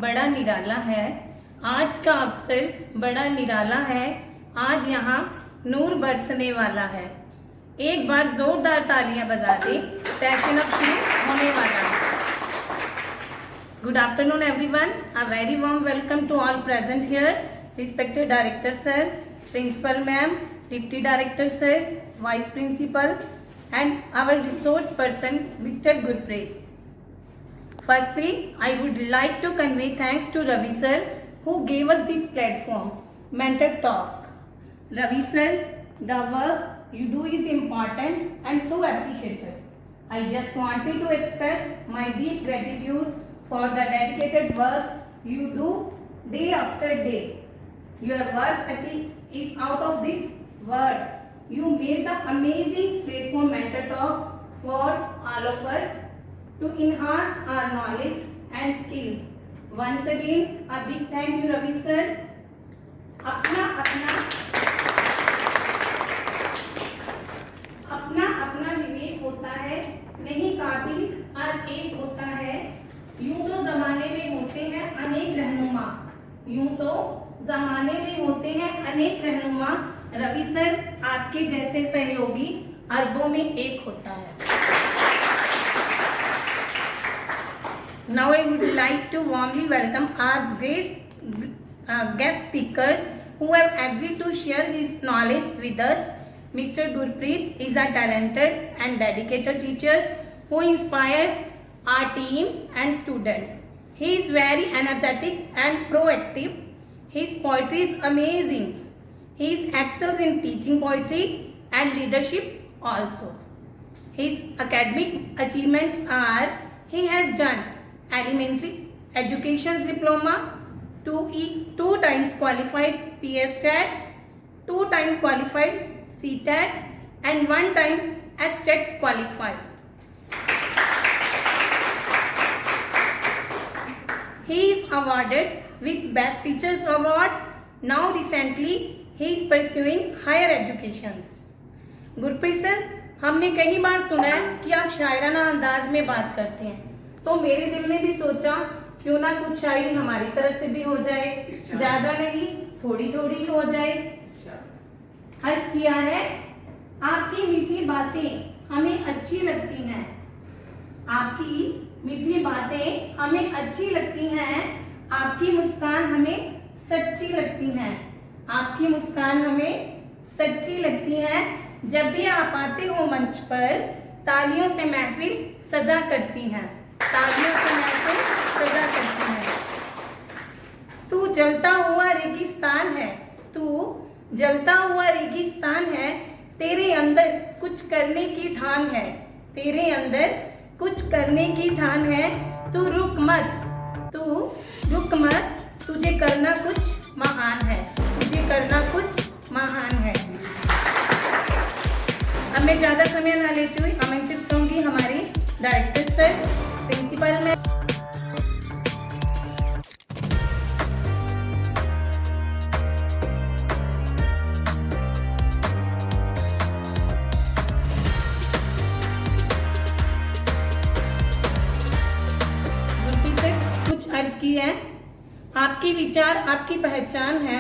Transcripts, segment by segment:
बड़ा निराला है। आज का अवसर बड़ा निराला है। आज यहाँ नूर बरसने वाला है। एक बार जोरदार तालियां बजा दे, सेशन अब शुरू होने वाला है। Good afternoon everyone. A very warm welcome to all present here. Respected Director Sir, Principal Ma'am, Deputy Director Sir, Vice Principal and our resource person Mr. Gurpreet. Firstly, I would like to convey thanks to Ravi Sir who gave us this platform, Mentor Talk. Ravi Sir, the work you do is important and so appreciated. I just wanted to express my deep gratitude for the dedicated work you do day after day. Your work ethic is out of this world. You made the amazing platform Mentor Talk for all of us to enhance our knowledge and skills. Once again, a big thank you, Ravi Sir. अपना विवेक होता है, नहीं काबिल और एक होता है। यूं तो जमाने में होते हैं अनेक रहनुमा, रवि सर आपके जैसे सहयोगी अरबों में एक होता है। Now I would like to warmly welcome our guest speakers who have agreed to share his knowledge with us. Mr. Gurpreet is a talented and dedicated teacher who inspires our team and students. He is very energetic and proactive. His poetry is amazing. He excels in teaching poetry and leadership also. His academic achievements are: he has done elementary education diploma, 2 times qualified PSTET, 2 times qualified CTET and 1 time STET qualified. He is awarded with Best Teachers Award. Now recently he is pursuing higher educations. Gurpreet sir, हमने कई बार सुना है कि आप शायराना अंदाज में बात करते हैं, तो मेरे दिल ने भी सोचा क्यों ना कुछ शायरी हमारी तरफ से भी हो जाए, ज्यादा नहीं थोड़ी थोड़ी हो जाए। अर्ज किया है, आपकी मीठी बातें हमें अच्छी लगती हैं, आपकी मीठी बातें हमें अच्छी लगती हैं, आपकी मुस्कान हमें सच्ची लगती हैं, आपकी मुस्कान हमें सच्ची लगती है। जब भी आप आते हो मंच पर, तालियों से महफिल सजा करती हैं, तालियों से महफिल सजा करती हैं। तू जलता हुआ रेगिस्तान है, तू जलता हुआ रेगिस्तान है, तेरे अंदर कुछ करने की ठान है, तेरे अंदर कुछ करने की ठान है। तू रुक मत, तुझे करना कुछ महान है, तुझे करना कुछ महान है। अब मैं ज़्यादा समय ना लेती हुई आमंत्रित करूँगी हमारे डायरेक्टर सर, प्रिंसिपल में। कुछ अर्ज की है। आपके विचार आपकी पहचान है,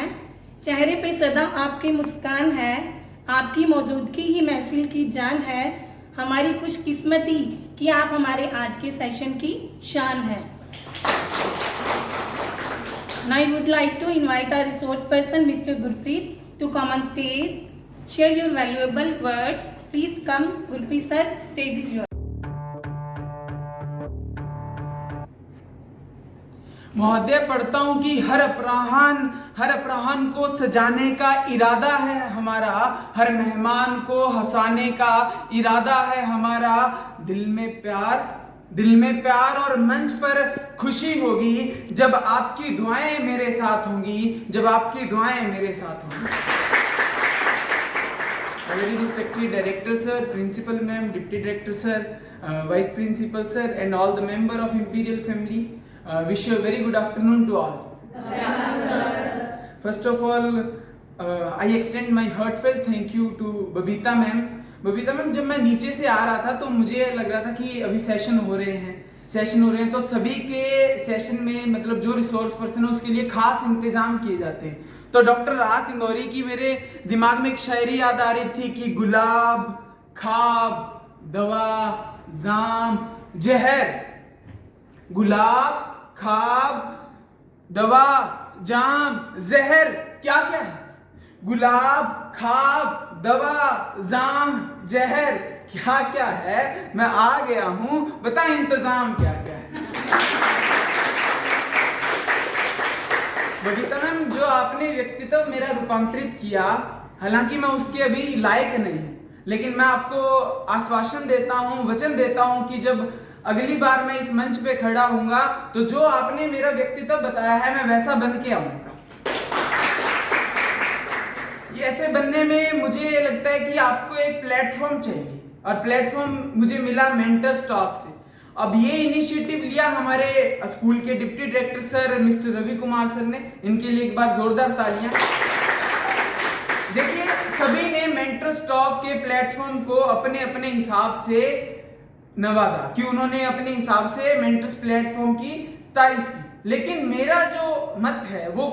चेहरे पे सदा आपकी मुस्कान है, आपकी मौजूदगी ही महफिल की जान है। हमारी खुशकिस्मती कि आप हमारे आज के सेशन की शान है। Now I would like to invite our resource person Mr. Gurpreet to come on stage, share your valuable words. Please come, Gurpreet sir, stage is yours. महोदय, पढ़ता हूँ कि हर अपराहन को सजाने का इरादा है हमारा, हर मेहमान को हंसाने का इरादा है हमारा। दिल में प्यार और मंच पर खुशी होगी जब आपकी दुआएं मेरे साथ होंगी, जब आपकी दुआएं मेरे साथ होंगी। Very respected Director Sir, Principal Ma'am, Deputy Director Sir, Vice Principal Sir and all the member of Imperial family. Wish you a very good afternoon to all. First of all, I extend my heartfelt thank you to Babita ma'am. Babita ma'am, जब मैं नीचे से आ रहा था तो मुझे लग रहा था कि अभी सेशन हो रहे हैं, सेशन हो रहे हैं, तो सभी के सेशन में मतलब जो रिसोर्स पर्सन है उसके लिए खास इंतजाम किए जाते हैं। तो डॉक्टर राहत इंदौरी की मेरे दिमाग में एक शायरी याद आ रही थी कि गुलाब, खाब, दवा, जाम, जहर। गुलाब, खाब, दवा, जाम, जहर, क्या क्या है? गुलाब, खाब, दवा, जाम, जहर, क्या क्या है? मैं आ गया हूं, बता इंतजाम क्या क्या है। बबीता मैम, जो आपने व्यक्तित्व मेरा रूपांतरित किया, हालांकि मैं उसके अभी लायक नहीं हूं, लेकिन मैं आपको आश्वासन देता हूं, वचन देता हूं कि जब अगली बार मैं इस मंच पे खड़ा होऊंगा तो जो आपने मेरा व्यक्तित्व बताया है मैं वैसा बन के आऊंगा। ये ऐसे बनने में मुझे ये लगता है कि आपको एक प्लेटफॉर्म चाहिए, और प्लेटफॉर्म मुझे मिला मेंटर्स टॉक से। अब ये इनिशिएटिव लिया हमारे स्कूल के deputy director sir mister Ravi Kumar sir ने, इनके लिए एक बार जोरदार तालियां। देखिए, सभी ने मेंटर्स टॉक के प्लेटफॉर्म को अपने अपने हिसाब से नवाजा कि उन्होंने अपने हिसाब से मेंटर्स प्लेटफॉर्म की तारीफ की, लेकिन मेरा जो मत है वो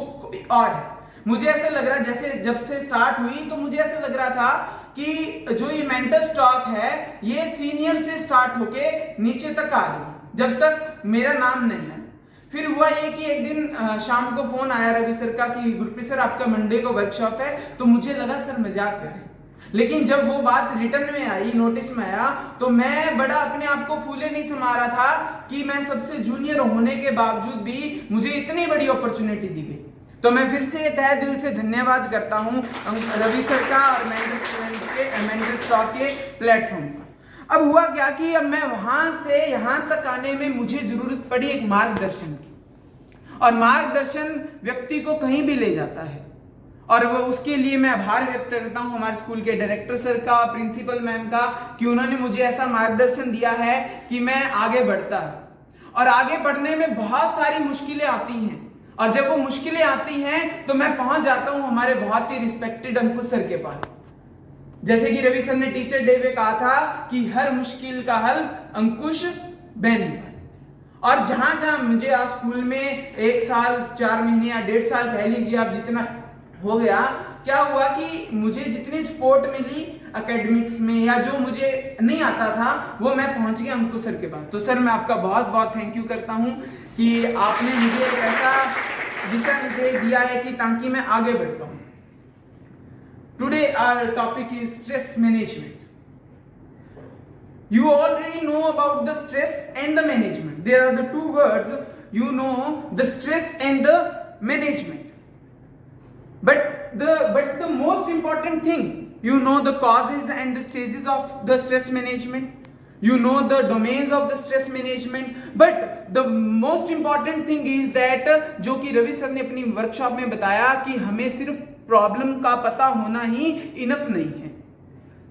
और है। मुझे ऐसा लग रहा है, जैसे जब से स्टार्ट हुई तो मुझे ऐसा लग रहा था कि जो ये मेंटर्स टॉक है ये सीनियर से स्टार्ट होके नीचे तक आ गई, जब तक मेरा नाम नहीं है। फिर हुआ ये कि एक दिन शाम को फोन आया रवि सर का कि गुरप्रीत सर आपका मंडे को वर्कशॉप है, तो मुझे लगा सर मजाक कर रहे हैं, लेकिन जब वो बात रिटर्न में आई, नोटिस में आया, तो मैं बड़ा अपने आप को फूले नहीं समा रहा था कि मैं सबसे जूनियर होने के बावजूद भी मुझे इतनी बड़ी अपॉर्चुनिटी दी गई। तो मैं फिर से तहे दिल से धन्यवाद करता हूं रवि सर का और मेंटर्स टॉक के प्लेटफॉर्म का। अब हुआ क्या कि अब मैं वहां से यहां तक आने में मुझे जरूरत पड़ी एक मार्गदर्शन की, और मार्गदर्शन व्यक्ति को कहीं भी ले जाता है, और वो उसके लिए मैं आभार व्यक्त करता हूं हमारे स्कूल के डायरेक्टर सर का, प्रिंसिपल मैम का, कि उन्होंने मुझे ऐसा मार्गदर्शन दिया है कि मैं आगे बढ़ता है। और आगे बढ़ने में बहुत सारी मुश्किलें आती हैं, और जब वो मुश्किलें आती हैं तो मैं पहुंच जाता हूं हमारे बहुत ही रिस्पेक्टेड अंकुश सर के पास। जैसे कि रवि सर ने टीचर डे पे कहा था कि हर मुश्किल का हल अंकुश बेनीवाल। और जहां जहां मुझे आज स्कूल में 1 साल 4 महीने या 1.5 साल कह लीजिए आप, जितना हो गया, क्या हुआ कि मुझे जितनी सपोर्ट मिली एकेडमिक्स में या जो मुझे नहीं आता था वो मैं पहुंच गया अंकुश सर के पास। तो सर मैं आपका बहुत बहुत थैंक यू करता हूं कि आपने मुझे एक ऐसा दिशा निर्देश दिया है कि ताकि मैं आगे बढ़ पाऊं। Today our topic is stress management. You already know about the stress and the management. There are the two words, you know, the stress and the management. But the most important thing, you know the causes and the stages of the stress management. You know the domains of the stress management. But the most important thing is that जो कि Ravi sir ने अपनी workshop में बताया कि हमें सिर्फ problem का पता होना ही इनफ नहीं है।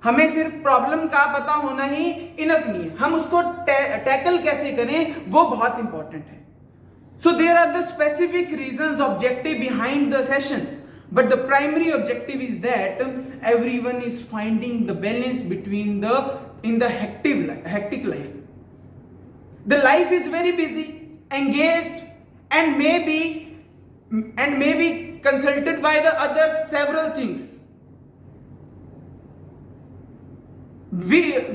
हमें सिर्फ प्रॉब्लम का पता होना ही इनफ नहीं है, हम उसको टैकल कैसे करें वो बहुत इंपॉर्टेंट है। So there are the specific reasons objective behind the session, but the primary objective is that everyone is finding the balance between the hectic life. The life is very busy, engaged, and may be consulted by the other several things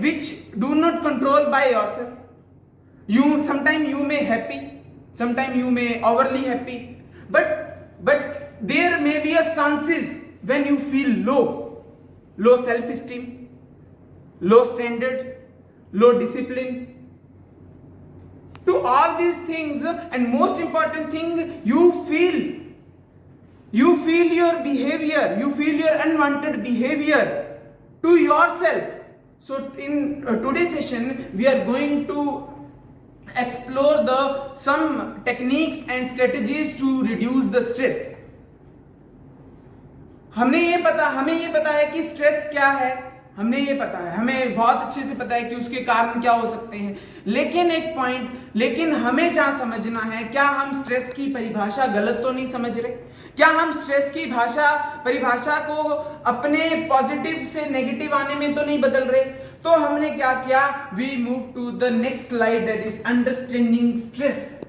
which do not control by yourself. Sometimes you may happy, sometimes you may overly happy, but there may be a stances when you feel low self-esteem, low standard, low discipline. To all these things, and most important thing, you feel your behavior, you feel your unwanted behavior to yourself. So in today's session we are going to explore some techniques and strategies to reduce the stress. हमें ये पता है कि stress क्या है, हमें ये पता है, हमें बहुत अच्छे से पता है कि उसके कारण क्या हो सकते हैं, लेकिन हमें जहां समझना है, क्या हम स्ट्रेस की परिभाषा गलत तो नहीं समझ रहे? क्या हम स्ट्रेस की परिभाषा को अपने पॉजिटिव से नेगेटिव आने में तो नहीं बदल रहे? तो हमने क्या किया, we move to the next slide, that is understanding stress.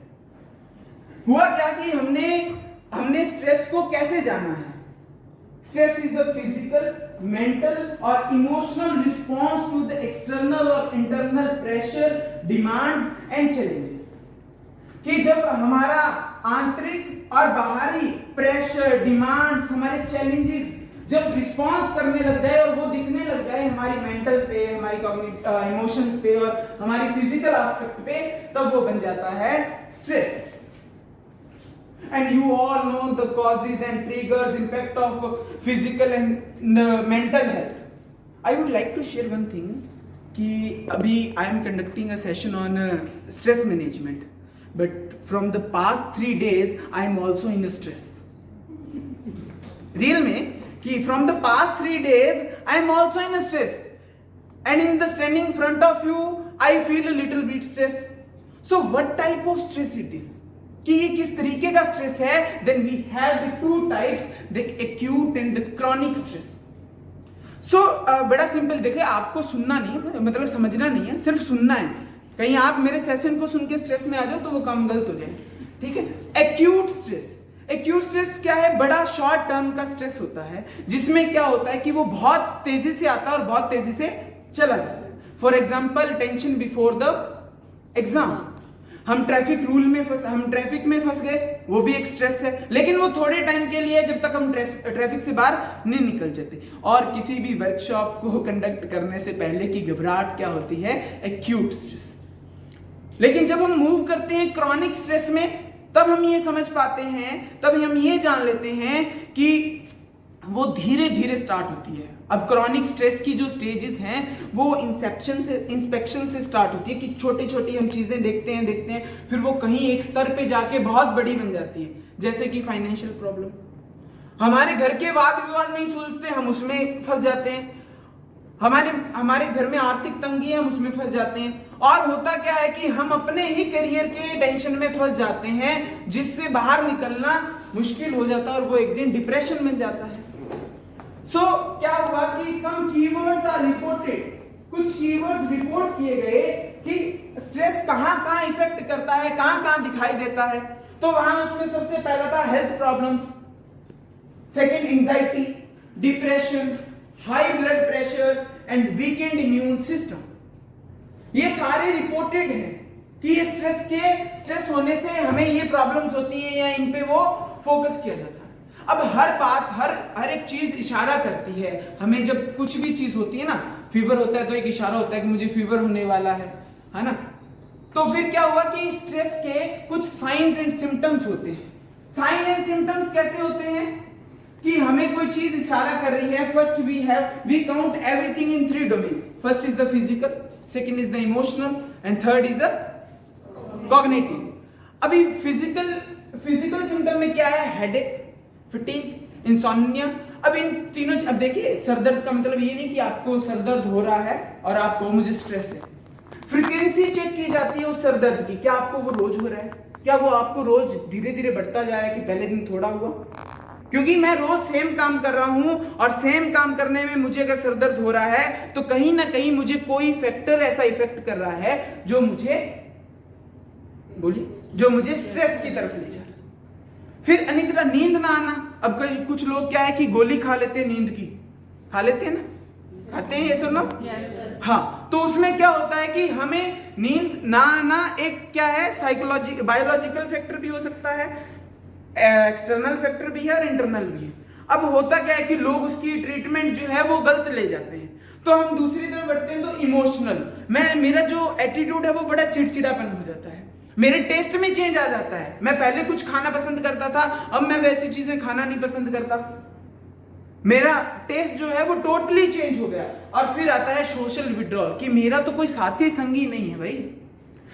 हुआ क्या कि हमने स्ट्रेस को कैसे जाना है। Stress is a physical, mental और emotional response to the external और internal pressure, demands and challenges. कि जब हमारा आंतरिक और बाहरी प्रेशर, डिमांड्स, हमारे चैलेंजेस जब रिस्पॉन्स करने लग जाए और वो दिखने लग जाए हमारी मेंटल पे, हमारी इमोशंस पे और हमारी फिजिकल एस्पेक्ट पे, तब वो बन जाता है stress. And you all know the causes and triggers, impact of physical and mental health. I would like to share one thing कि अभी I am conducting a session on stress management, but from the past 3 days I am also in stress. Real में कि from the past 3 days I am also in stress, and in the standing in front of you I feel a little bit stress. So what type of stress it is? कि ये किस तरीके का stress है। Then we have the two types, the acute and the chronic stress. So बड़ा simple, देखिए आपको सुनना नहीं है, मतलब समझना नहीं है, सिर्फ सुनना है। कहीं आप मेरे सेशन को सुन के स्ट्रेस में आ जाओ तो वो काम गलत हो जाए, ठीक है। एक्यूट स्ट्रेस, एक्यूट स्ट्रेस क्या है, बड़ा शॉर्ट टर्म का स्ट्रेस होता है, जिसमें क्या होता है कि वो बहुत तेजी से आता है और बहुत तेजी से चला जाता है। For example, tension before the exam. हम ट्रैफिक में फंस गए, वो भी एक स्ट्रेस है, लेकिन वो थोड़े टाइम के लिए, जब तक हम ट्रैफिक से बाहर नहीं निकल जाते। और किसी भी वर्कशॉप को कंडक्ट करने से पहले की घबराहट क्या होती है, एक्यूट स्ट्रेस। लेकिन जब हम मूव करते हैं क्रॉनिक स्ट्रेस में, तब हम ये समझ पाते हैं, तब हम ये जान लेते हैं कि वो धीरे धीरे स्टार्ट होती है। अब क्रॉनिक स्ट्रेस की जो स्टेजेस हैं वो इंस्पेक्शन से स्टार्ट होती है कि छोटी छोटी हम चीजें देखते हैं, फिर वो कहीं एक स्तर पे जाके बहुत बड़ी बन जाती है। जैसे कि फाइनेंशियल प्रॉब्लम, हमारे घर के वाद विवाद नहीं सुलझते, हम उसमें फंस जाते हैं। हमारे घर में आर्थिक तंगी है, हम उसमें फंस जाते हैं। और होता क्या है कि हम अपने ही करियर के टेंशन में फंस जाते हैं, जिससे बाहर निकलना मुश्किल हो जाता है और वो एक दिन डिप्रेशन में जाता है। सो क्या हुआ कि सम कीवर्ड्स आर रिपोर्टेड, कुछ कीवर्ड्स रिपोर्ट किए गए कि स्ट्रेस कहां इफेक्ट करता है, कहां दिखाई देता है। तो वहां उसमें सबसे पहला था health problems, second anxiety, depression, high blood pressure and weekend immune system. ये सारे रिपोर्टेड हैं कि ये स्ट्रेस होने से हमें ये प्रॉब्लम्स होती हैं या इन पे वो फोकस किया जाता है। अब हर बात, हर एक चीज इशारा करती है हमें। जब कुछ भी चीज होती है ना, फीवर होता है तो एक इशारा होता है कि मुझे फीवर होने वाला है ना। तो फिर क्या हुआ कि स्ट्रेस के कुछ साइंस एंड सिम्टम्स होते हैं। साइन एंड सिम्टम्स कैसे होते हैं कि हमें कोई चीज इशारा कर रही है। First we count everything in 3 domains. First is the physical, second is the emotional and third is the cognitive. अभी फिजिकल सिम्टम में क्या है, हेडेक, फटीग, इंसोम्निया। अब इन तीनों, अब देखिए सरदर्द का मतलब ये नहीं कि आपको सरदर्द हो रहा है और आपको मुझे स्ट्रेस है। फ्रीक्वेंसी चेक की जाती है उस सरदर्द की, क्या आपको वो रोज हो रहा है, क्या वो आपको रोज धीरे धीरे बढ़ता जा रहा है कि पहले दिन थोड़ा हुआ। क्योंकि मैं रोज सेम काम कर रहा हूं और सेम काम करने में मुझे अगर सरदर्द हो रहा है तो कहीं ना कहीं मुझे कोई फैक्टर ऐसा इफेक्ट कर रहा है जो मुझे स्ट्रेस की तरफ ले जा रहा है। फिर अनिद्रा, नींद ना आना। अब कुछ लोग क्या है कि गोली खा लेते हैं नींद की, खा लेते हैं ना, खाते हैं ये सुनो। हाँ, तो उसमें क्या होता है कि हमें नींद ना आना एक क्या है, बायोलॉजिकल फैक्टर भी हो सकता है, एक्सटर्नल फैक्टर भी है और इंटरनल भी है। अब होता क्या है कि लोग उसकी ट्रीटमेंट जो है वो गलत ले जाते हैं। तो हम दूसरी तरफ बढ़ते हैं तो इमोशनल, मेरा जो एटीट्यूड है वो बड़ा चिड़चिड़ापन हो जाता है, मेरे टेस्ट में चेंज आ जाता है। मैं पहले कुछ खाना पसंद करता था, अब मैं वैसी चीजें खाना नहीं पसंद करता। मेरा टेस्ट जो है वो टोटली चेंज हो गया। और फिर आता है सोशल विड्रॉल कि मेरा तो कोई साथी संगी नहीं है भाई।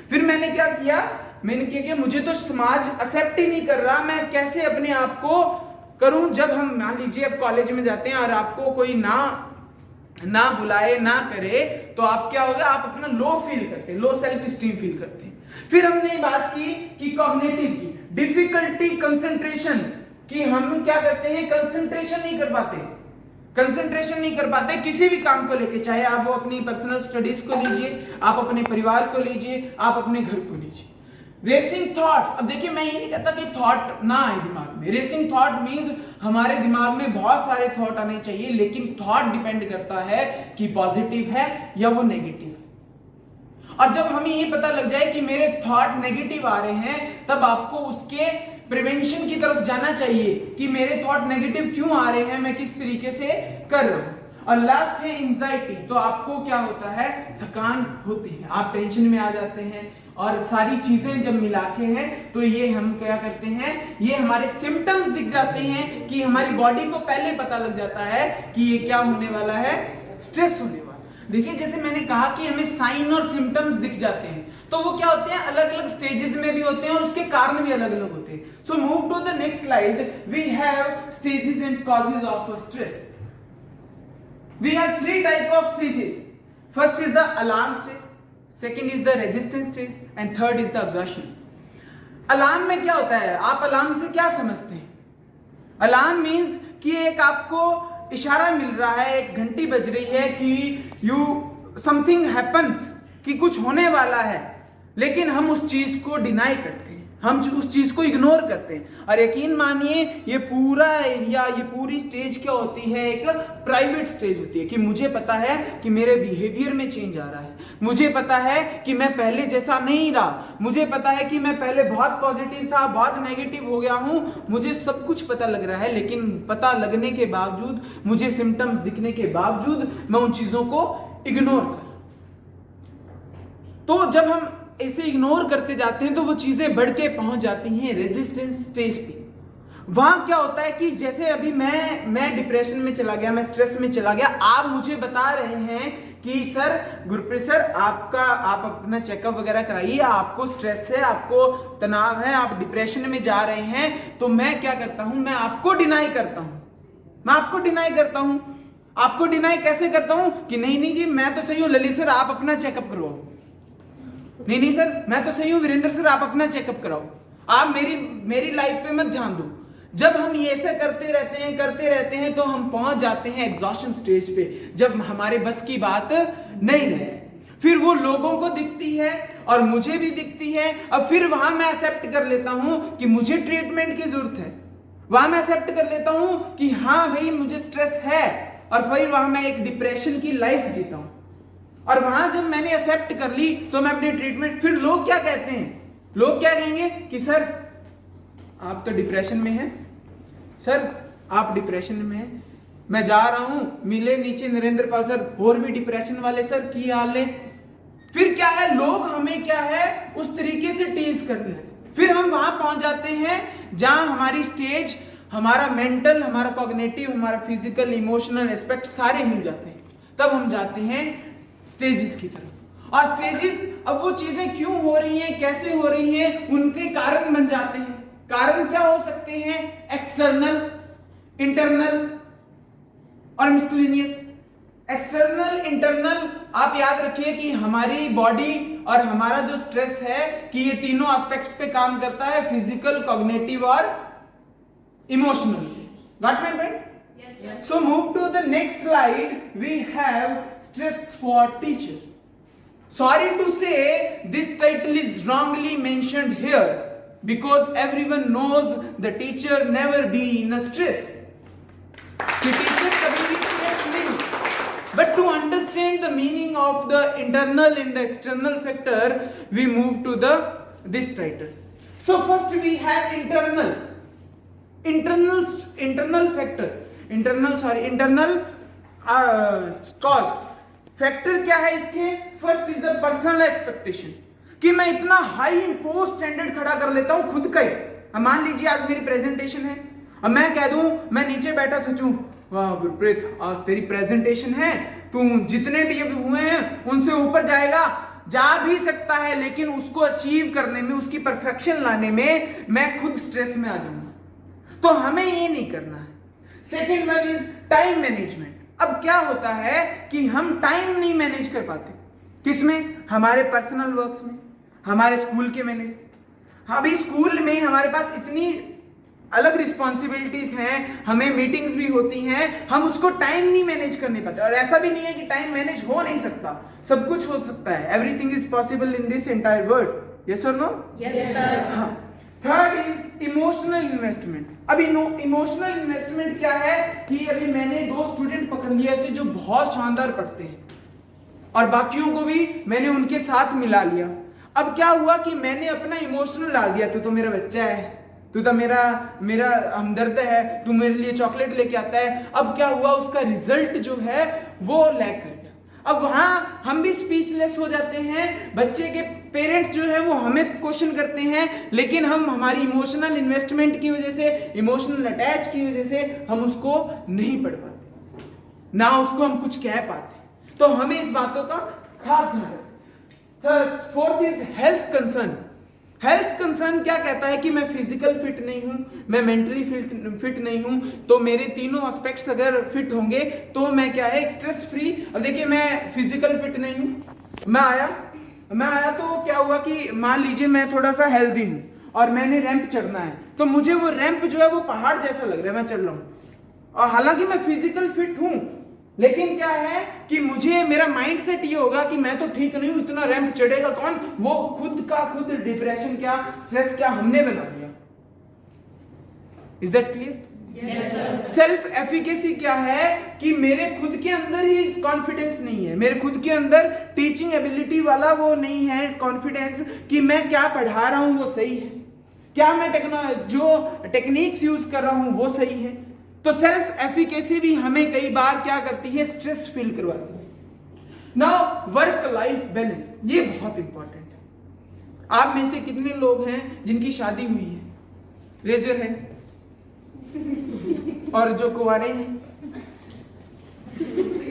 फिर मैंने क्या किया, मुझे तो समाज एक्सेप्ट ही नहीं कर रहा, मैं कैसे अपने आप को करूं। जब हम मान लीजिए अब कॉलेज में जाते हैं और आपको कोई ना बुलाए ना करे तो आप क्या होगा, आप अपना लो फील करते हैं, लो सेल्फ स्टीम फील करते हैं। फिर हमने बात की कि कॉग्निटिव की, डिफिकल्टी कंसंट्रेशन, कि हम क्या करते हैं, कंसंट्रेशन नहीं कर पाते। कंसंट्रेशन नहीं कर पाते किसी भी काम को लेके, चाहे आप वो अपनी पर्सनल स्टडीज को लीजिए, आप अपने परिवार को लीजिए, आप अपने घर को लीजिए। रेसिंग थॉट्स, अब देखिए मैं ये नहीं कहता कि थॉट ना आए दिमाग में। रेसिंग थॉट मींस हमारे दिमाग में बहुत सारे थॉट आने चाहिए, लेकिन थॉट डिपेंड करता है कि पॉजिटिव है या वो नेगेटिव है। और जब हमें ये पता लग जाए कि मेरे थॉट नेगेटिव आ रहे हैं, तब आपको उसके प्रिवेंशन की तरफ जाना चाहिए कि मेरे थॉट नेगेटिव क्यों आ रहे हैं, मैं किस तरीके से कर रहा हूं। और लास्ट है एंजाइटी। तो आपको क्या होता है, थकान होती है, आप टेंशन में आ जाते हैं, और सारी चीजें जब मिला के हैं तो ये हम क्या करते हैं, ये हमारे सिम्टम्स दिख जाते हैं कि हमारी बॉडी को पहले पता लग जाता है कि ये क्या होने वाला है, स्ट्रेस होने वाला। देखिए जैसे मैंने कहा कि हमें साइन और सिम्टम्स दिख जाते हैं, तो वो क्या होते हैं, अलग अलग स्टेजेस में भी होते हैं और उसके कारण भी अलग अलग होते हैं। So move to the next slide. We have stages and causes of stress. We have 3 type of stages. First is the alarm stage, second is the resistance stage and third is the exhaustion. Alarm में क्या होता है, आप alarm से क्या समझते हैं? Alarm means कि एक आपको इशारा मिल रहा है, एक घंटी बज रही है कि समथिंग हैपन्स, कि कुछ होने वाला है, लेकिन हम उस चीज को डिनाई करते हैं, हम उस चीज को इग्नोर करते हैं। और यकीन मानिए ये पूरा एरिया, ये पूरी स्टेज क्या होती है, एक प्राइवेट स्टेज होती है कि मुझे पता है कि मेरे बिहेवियर में चेंज आ रहा है, मुझे पता है कि मैं पहले जैसा नहीं रहा, मुझे पता है कि मैं पहले बहुत पॉजिटिव था, बहुत नेगेटिव हो गया हूं, मुझे सब कुछ पता लग रहा है। लेकिन पता लगने के बावजूद, मुझे सिम्टम्स दिखने के बावजूद मैं उन चीजों को इग्नोर कर, तो जब हम ऐसे इग्नोर करते जाते हैं तो वो चीजें बढ़ के पहुंच जाती हैं रेजिस्टेंस स्टेज पे। वहां क्या होता है कि जैसे अभी मैं डिप्रेशन में चला गया, मैं स्ट्रेस में चला गया, आप मुझे बता रहे हैं कि सर गुरप्रीत सर आप अपना चेकअप वगैरह कराइए, आपको स्ट्रेस है, आपको तनाव है, आप डिप्रेशन में जा रहे हैं। तो मैं क्या करता हूं, मैं आपको डिनाई करता हूं, मैं आपको डिनाई करता हूं। आपको डिनाई कैसे करता हूं कि नहीं जी मैं तो सही हूं, ललित सर आप अपना चेकअप करवाओ, नहीं सर मैं तो सही हूं, वीरेंद्र सर आप अपना चेकअप कराओ, आप मेरी लाइफ पे मत ध्यान दो। जब हम ये ऐसे करते रहते हैं तो हम पहुंच जाते हैं एग्जॉशन स्टेज पे, जब हमारे बस की बात नहीं रहती। फिर वो लोगों को दिखती है और मुझे भी दिखती है, और फिर वहां मैं एक्सेप्ट कर लेता हूं कि मुझे ट्रीटमेंट की जरूरत है, वहां मैं एक्सेप्ट कर लेता हूं कि हाँ भाई मुझे स्ट्रेस है, और फिर वहां मैं एक डिप्रेशन की लाइफ जीता हूं। और वहां जब मैंने एक्सेप्ट कर ली तो मैं अपनी ट्रीटमेंट, फिर लोग क्या कहते हैं, लोग क्या कहेंगे कि सर आप तो डिप्रेशन में हैं, सर आप डिप्रेशन में हैं, मैं जा रहा हूं मिले नीचे नरेंद्र पाल सर और भी डिप्रेशन वाले सर की हाल है। फिर क्या है, लोग हमें क्या है उस तरीके से टीज करने लगते। फिर हम वहां पहुंच जाते हैं जहां हमारी स्टेज, हमारा मेंटल, हमारा कॉग्निटिव, हमारा फिजिकल, इमोशनल एस्पेक्ट सारे हिल जाते हैं। तब हम जाते हैं स्टेजेस की तरफ। और स्टेजेस, अब वो चीजें क्यों हो रही हैं, कैसे हो रही हैं, उनके कारण बन जाते हैं। कारण क्या हो सकते हैं, एक्सटर्नल, इंटरनल और मिसलेनियस। एक्सटर्नल, इंटरनल, आप याद रखिए कि हमारी बॉडी और हमारा जो स्ट्रेस है कि ये तीनों एस्पेक्ट्स पे काम करता है, फिजिकल, कॉग्निटिव और emotional. Got my point? Yes. So move to the next slide. We have stress for teacher. Sorry to say this title is wrongly mentioned here because everyone knows the teacher never be in a stress. The teacher कभी भी stress नहीं. But to understand the meaning of the internal and the external factor, we move to this title. So first we have internal factor. Internal cause. Factor क्या है इसके? First is the personal expectation, कि मैं इतना high impose standard खड़ा कर लेता हूं खुद का ही। अब मान लीजिए आज मेरी प्रेजेंटेशन है, अब मैं कह दूं, मैं नीचे बैठा सोचूं वाह गुरप्रीत आज तेरी प्रेजेंटेशन है, तू जितने भी हुए हैं उनसे ऊपर जाएगा, जा भी सकता है, लेकिन उसको अचीव करने में, उसकी परफेक्शन लाने में मैं खुद स्ट्रेस में आ जाऊंगा। तो हमें ये नहीं करना है। Second one is time management. अब क्या होता है कि हम टाइम नहीं मैनेज कर पाते, किसमें? हमारे पर्सनल वर्क्स में, हमारे स्कूल के मैनेज। अभी स्कूल में हमारे पास इतनी अलग रिस्पॉन्सिबिलिटीज हैं, हमें मीटिंग्स भी होती हैं, हम उसको टाइम नहीं मैनेज करने पाते। और ऐसा भी नहीं है कि टाइम मैनेज हो नहीं सकता, सब कुछ हो सकता है। Everything is possible in this entire world. Yes और नो? Yes sir. हाँ। Third is emotional investment. अभी इमोशनल इन्वेस्टमेंट क्या है कि अभी मैंने 2 स्टूडेंट पकड़ लिया ऐसे जो बहुत शानदार पढ़ते हैं और बाकियों को भी मैंने उनके साथ मिला लिया। अब क्या हुआ कि मैंने अपना इमोशनल डाल दिया, तू तो मेरा बच्चा है, तू तो मेरा हमदर्द है, तू मेरे लिए चॉकलेट लेके आता है। अब क्या हुआ, उसका रिजल्ट जो है वो लैक कर गया। अब वहां हम भी स्पीचलेस हो जाते हैं, बच्चे के पेरेंट्स जो है वो हमें क्वेश्चन करते हैं, लेकिन हम हमारी इमोशनल इन्वेस्टमेंट की वजह से, इमोशनल अटैच की वजह से हम उसको नहीं पढ़ पाते, ना उसको हम कुछ कह पाते। तो हमें इस बातों का खास ध्यान रखना। Fourth is health concern. Health concern क्या कहता है कि मैं फिजिकल फिट नहीं हूं, मैं मेंटली फिट नहीं हूं, तो मेरे तीनों एस्पेक्ट्स अगर फिट होंगे तो मैं क्या है स्ट्रेस फ्री। अब देखिए मैं फिजिकल फिट नहीं हूं, मैं आया तो क्या हुआ कि मान लीजिए मैं थोड़ा सा हेल्दी हूं और मैंने रैंप चढ़ना है, तो मुझे वो रैंप जो है वो पहाड़ जैसा लग रहा है, मैं चढ़ रहा हूं और हालांकि मैं फिजिकल फिट हूं, लेकिन क्या है कि मुझे मेरा माइंडसेट ये होगा कि मैं तो ठीक नहीं हूं, इतना रैंप चढ़ेगा कौन, वो खुद का खुद डिप्रेशन क्या, स्ट्रेस क्या हमने बना दिया। Is that clear? Self efficacy क्या है कि मेरे खुद के अंदर ही कॉन्फिडेंस नहीं है, मेरे खुद के अंदर टीचिंग एबिलिटी वाला वो नहीं है कॉन्फिडेंस कि मैं क्या पढ़ा रहा हूं वो सही है, क्या मैं जो टेक्निक्स यूज कर रहा हूं वो सही है। तो सेल्फ एफिकेसी भी हमें कई बार क्या करती है, स्ट्रेस फील करवाती है। नाउ वर्क लाइफ बैलेंस, ये बहुत इंपॉर्टेंट है। आप में से कितने लोग हैं जिनकी शादी हुई है? Raise your hand. और जो कुंवारे हैं?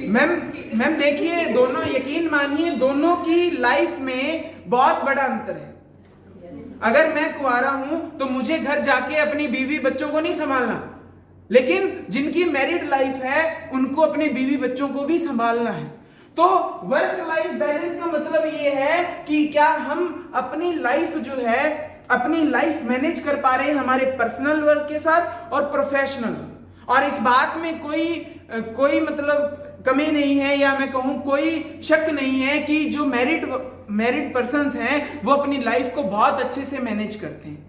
मैम देखिए, दोनों यकीन मानिए दोनों की लाइफ में बहुत बड़ा अंतर है। अगर मैं कुंवारा हूं तो मुझे घर जाके अपनी बीवी बच्चों को नहीं संभालना, लेकिन जिनकी मैरिड लाइफ है उनको अपने बीवी बच्चों को भी संभालना है। तो वर्क लाइफ बैलेंस का मतलब ये है कि क्या हम अपनी लाइफ जो है, अपनी लाइफ मैनेज कर पा रहे हैं हमारे पर्सनल वर्क के साथ और प्रोफेशनल। और इस बात में कोई मतलब कमी नहीं है, या मैं कहूं कोई शक नहीं है कि जो मैरिड पर्सन्स हैं वो अपनी लाइफ को बहुत अच्छे से मैनेज करते हैं।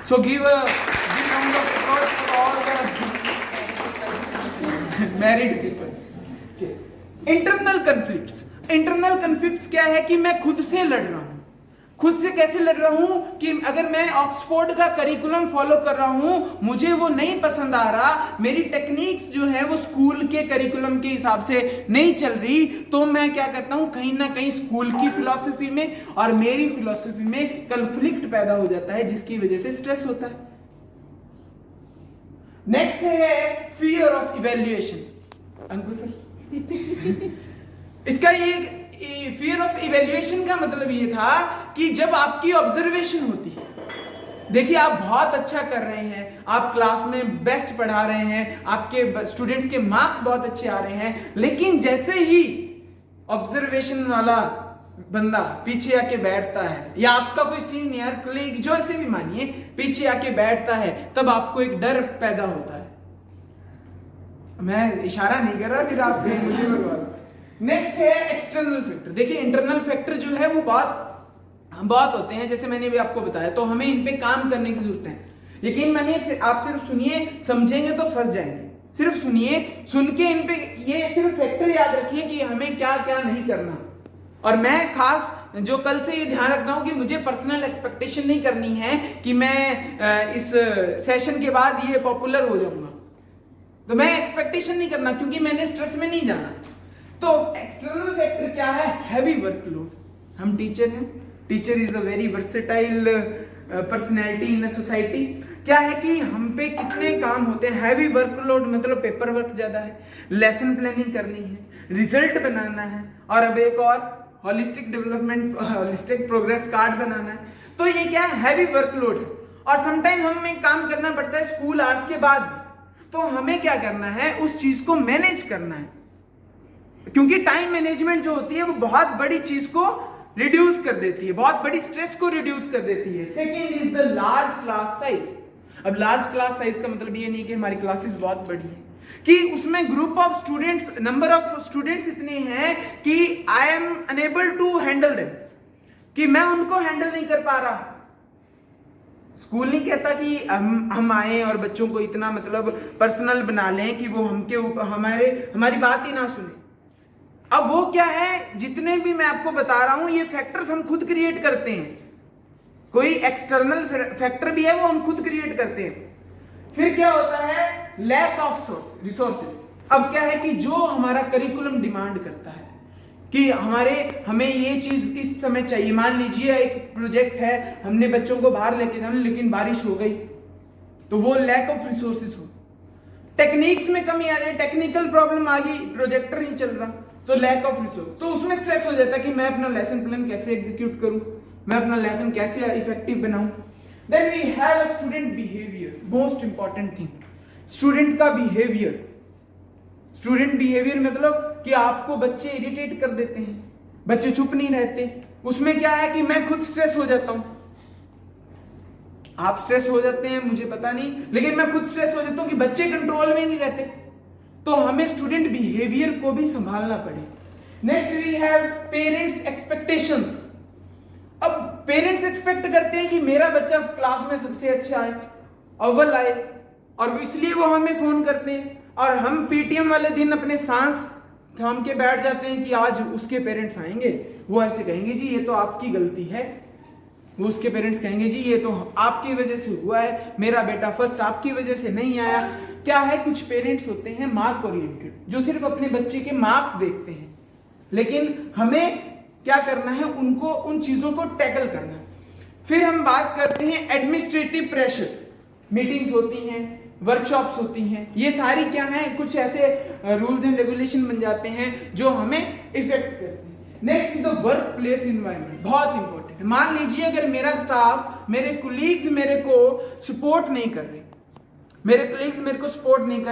So give round of applause for all the married people. Internal conflicts क्या है कि मैं खुद से लड़ रहा हूं। खुद से कैसे लड़ रहा हूं कि अगर मैं ऑक्सफोर्ड का करिकुलम फॉलो कर रहा हूं, मुझे वो नहीं पसंद आ रहा, मेरी टेक्निक्स जो है वो स्कूल के करिकुलम के हिसाब से नहीं चल रही, तो मैं क्या करता हूं, कहीं ना कहीं स्कूल की फिलॉसफी में और मेरी फिलॉसफी में कन्फ्लिक्ट पैदा हो जाता है, जिसकी वजह से स्ट्रेस होता है। नेक्स्ट है fear of evaluation. Ankush sir, इसका ये फियर ऑफ इवैल्यूएशन का मतलब ये था कि जब आपकी ऑब्जर्वेशन होती है, देखिए आप बहुत अच्छा कर रहे हैं, आप क्लास में बेस्ट पढ़ा रहे हैं, आपके स्टूडेंट्स के मार्क्स बहुत अच्छे आ रहे हैं, लेकिन जैसे ही ऑब्जर्वेशन वाला बंदा पीछे आके बैठता है, या आपका कोई सीनियर कलीग जो ऐसे भी मानिए पीछे आके बैठता है, तब आपको एक डर पैदा होता है। मैं इशारा नहीं कर रहा, फिर आप मुझे लगवा। नेक्स्ट है एक्सटर्नल फैक्टर। देखिए इंटरनल फैक्टर जो है वो बहुत होते हैं, जैसे मैंने भी आपको बताया, तो हमें इन पे काम करने की जरूरत है। यकीन मानिए, आप सिर्फ सुनिए, समझेंगे तो फंस जाएंगे। सिर्फ सुनिए, सुन के इन पे ये सिर्फ फैक्टर याद रखिए कि हमें क्या क्या नहीं करना। और मैं खास जो कल से ये ध्यान रख रहा हूं कि मुझे पर्सनल एक्सपेक्टेशन नहीं करनी है कि मैं इस सेशन के बाद ये पॉपुलर हो जाऊंगा, तो मैं एक्सपेक्टेशन नहीं करना क्योंकि मैंने स्ट्रेस में नहीं जाना। तो एक्सटर्नल फैक्टर क्या है? Heavy workload. हम टीचर हैं, teacher is a very versatile personality in a society. क्या है कि हम पे कितने काम होते हैं, हैवी वर्कलोड मतलब पेपर वर्क ज्यादा है, लेसन प्लानिंग करनी है, रिजल्ट बनाना है, और अब एक और holistic development, holistic progress card बनाना है। तो ये क्या है? हैवी वर्कलोड है। और समटाइम हमें काम करना पड़ता है स्कूल आवर्स के बाद भी। तो हमें क्या करना है, उस चीज को मैनेज करना है, क्योंकि टाइम मैनेजमेंट जो होती है वो बहुत बड़ी चीज को रिड्यूस कर देती है, बहुत बड़ी स्ट्रेस को रिड्यूस कर देती है। Second is the large class size. अब लार्ज क्लास साइज का मतलब ये नहीं कि हमारी क्लासेस बहुत बड़ी है, कि उसमें group of students, number of students इतने हैं कि I am unable to handle them, कि मैं उनको हैंडल नहीं कर पा रहा। स्कूल नहीं कहता कि हम आए और बच्चों को इतना मतलब पर्सनल बना लें कि वो हमके ऊपर हमारी बात ही ना सुने। अब वो क्या है, जितने भी मैं आपको बता रहा हूं ये फैक्टर्स हम खुद क्रिएट करते हैं, कोई एक्सटर्नल फैक्टर भी है वो हम खुद क्रिएट करते हैं। फिर क्या होता है, लैक ऑफ रिसोर्सेज। अब क्या है कि जो हमारा करिकुलम डिमांड करता है कि हमें ये चीज इस समय चाहिए, मान लीजिए एक प्रोजेक्ट है, हमने बच्चों को बाहर लेके जाना लेकिन बारिश हो गई, तो वो लैक ऑफ रिसोर्सेज हो। टेक्निक्स में कमी आ जाए, टेक्निकल प्रॉब्लम आ गई, प्रोजेक्टर नहीं चल रहा, तो लैक ऑफ रिसोर्स, तो उसमें स्ट्रेस हो जाता है कि मैं अपना लेसन प्लान कैसे एग्जीक्यूट करूं, मैं अपना लेसन कैसे इफेक्टिव बनाऊं। Then we have a student behaviour, most important thing, student का बिहेवियर। स्टूडेंट बिहेवियर मतलब कि आपको बच्चे इरिटेट कर देते हैं, बच्चे चुप नहीं रहते, उसमें क्या है कि मैं खुद स्ट्रेस हो जाता हूं। आप स्ट्रेस हो जाते हैं मुझे पता नहीं, लेकिन मैं खुद स्ट्रेस हो जाता हूं कि बच्चे कंट्रोल में नहीं रहते, तो हमें स्टूडेंट बिहेवियर को भी संभालना पड़े। Next we have parents expectations. अब पेरेंट्स एक्सपेक्ट करते हैं कि मेरा बच्चा क्लास में सबसे अच्छा आए, अव्वल आए, और इसलिए वो हमें फोन करते हैं, और हम पीटीएम वाले दिन अपने सांस थाम के बैठ जाते हैं कि आज उसके पेरेंट्स आएंगे, वो ऐसे कहेंगे जी ये तो आपकी गलती है, वो उसके पेरेंट्स कहेंगे जी ये तो आपकी वजह से हुआ है, मेरा बेटा फर्स्ट आपकी वजह से नहीं आया। क्या है, कुछ पेरेंट्स होते हैं मार्क ओरिएंटेड, जो सिर्फ अपने बच्चे के मार्क्स देखते हैं, लेकिन हमें क्या करना है, उनको उन चीजों को टैकल करना है। फिर हम बात करते हैं एडमिनिस्ट्रेटिव प्रेशर, मीटिंग्स होती हैं, वर्कशॉप्स होती हैं, ये सारी क्या हैं, कुछ ऐसे रूल्स एंड रेगुलेशन बन जाते हैं जो हमें इफेक्ट करते हैं। Next is the work place environment, बहुत इंपॉर्टेंट है। मान लीजिए अगर मेरा स्टाफ, मेरे कोलीग्स मेरे को सपोर्ट नहीं कर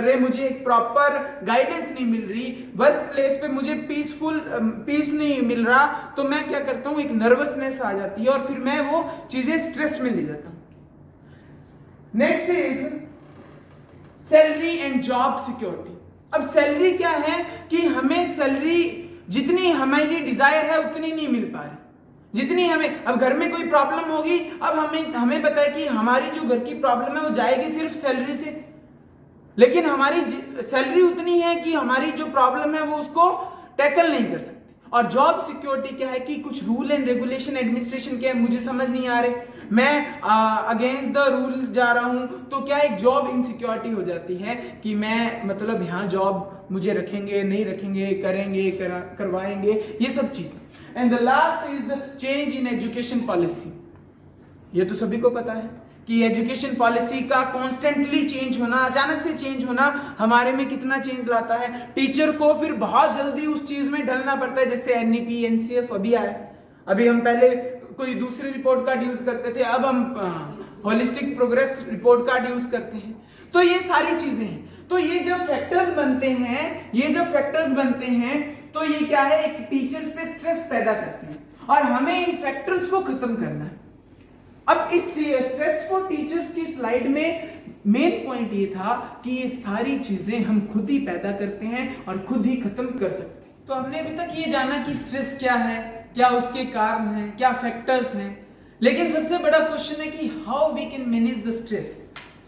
रहे, मुझे एक प्रॉपर गाइडेंस नहीं मिल रही, वर्क प्लेस पे मुझे पीस नहीं मिल रहा, तो मैं क्या करता हूं, एक नर्वसनेस आ जाती है और फिर मैं वो चीजें स्ट्रेस में ले जाता हूं। Next is salary and job security. अब सैलरी क्या है कि हमें सैलरी जितनी हमारी डिजायर है उतनी नहीं मिल पा रही, जितनी हमें, अब घर में कोई प्रॉब्लम होगी, अब हमें पता है कि हमारी जो घर की प्रॉब्लम है वो जाएगी सिर्फ सैलरी से, लेकिन हमारी सैलरी उतनी है कि हमारी जो प्रॉब्लम है वो उसको टैकल नहीं कर सकते। और जॉब सिक्योरिटी क्या है कि कुछ रूल एंड रेगुलेशन, एडमिनिस्ट्रेशन क्या है मुझे समझ नहीं आ रहे, मैं अगेंस्ट द रूल जा रहा हूं, तो क्या एक जॉब इनसिक्योरिटी हो जाती है कि मैं मतलब यहाँ जॉब मुझे रखेंगे नहीं रखेंगे, करेंगे करवाएंगे, ये सब चीजें। And the last is the change in education policy. ये तो सभी को पता है कि एजुकेशन पॉलिसी का कॉन्स्टेंटली चेंज होना, अचानक से चेंज होना हमारे में कितना चेंज लाता है। टीचर को फिर बहुत जल्दी उस चीज में ढलना पड़ता है, जैसे एनईपी एनसीएफ अभी आया, अभी हम पहले कोई दूसरी रिपोर्ट कार्ड यूज करते थे, अब हम holistic progress report card use करते हैं। तो ये सारी चीजें हैं, तो ये जब फैक्टर्स बनते हैं तो ये क्या है, एक टीचर्स पे स्ट्रेस पैदा करते हैं और हमें इन फैक्टर्स को खत्म करना है। अब इस स्ट्रेस फॉर टीचर्स की स्लाइड में मेन पॉइंट ये था कि ये सारी चीजें हम खुद ही पैदा करते हैं और खुद ही खत्म कर सकते हैं। तो हमने अभी तक ये जाना कि स्ट्रेस क्या है, क्या उसके कारण हैं, क्या फैक्टर्स हैं, लेकिन सबसे बड़ा क्वेश्चन है कि how we can manage the stress.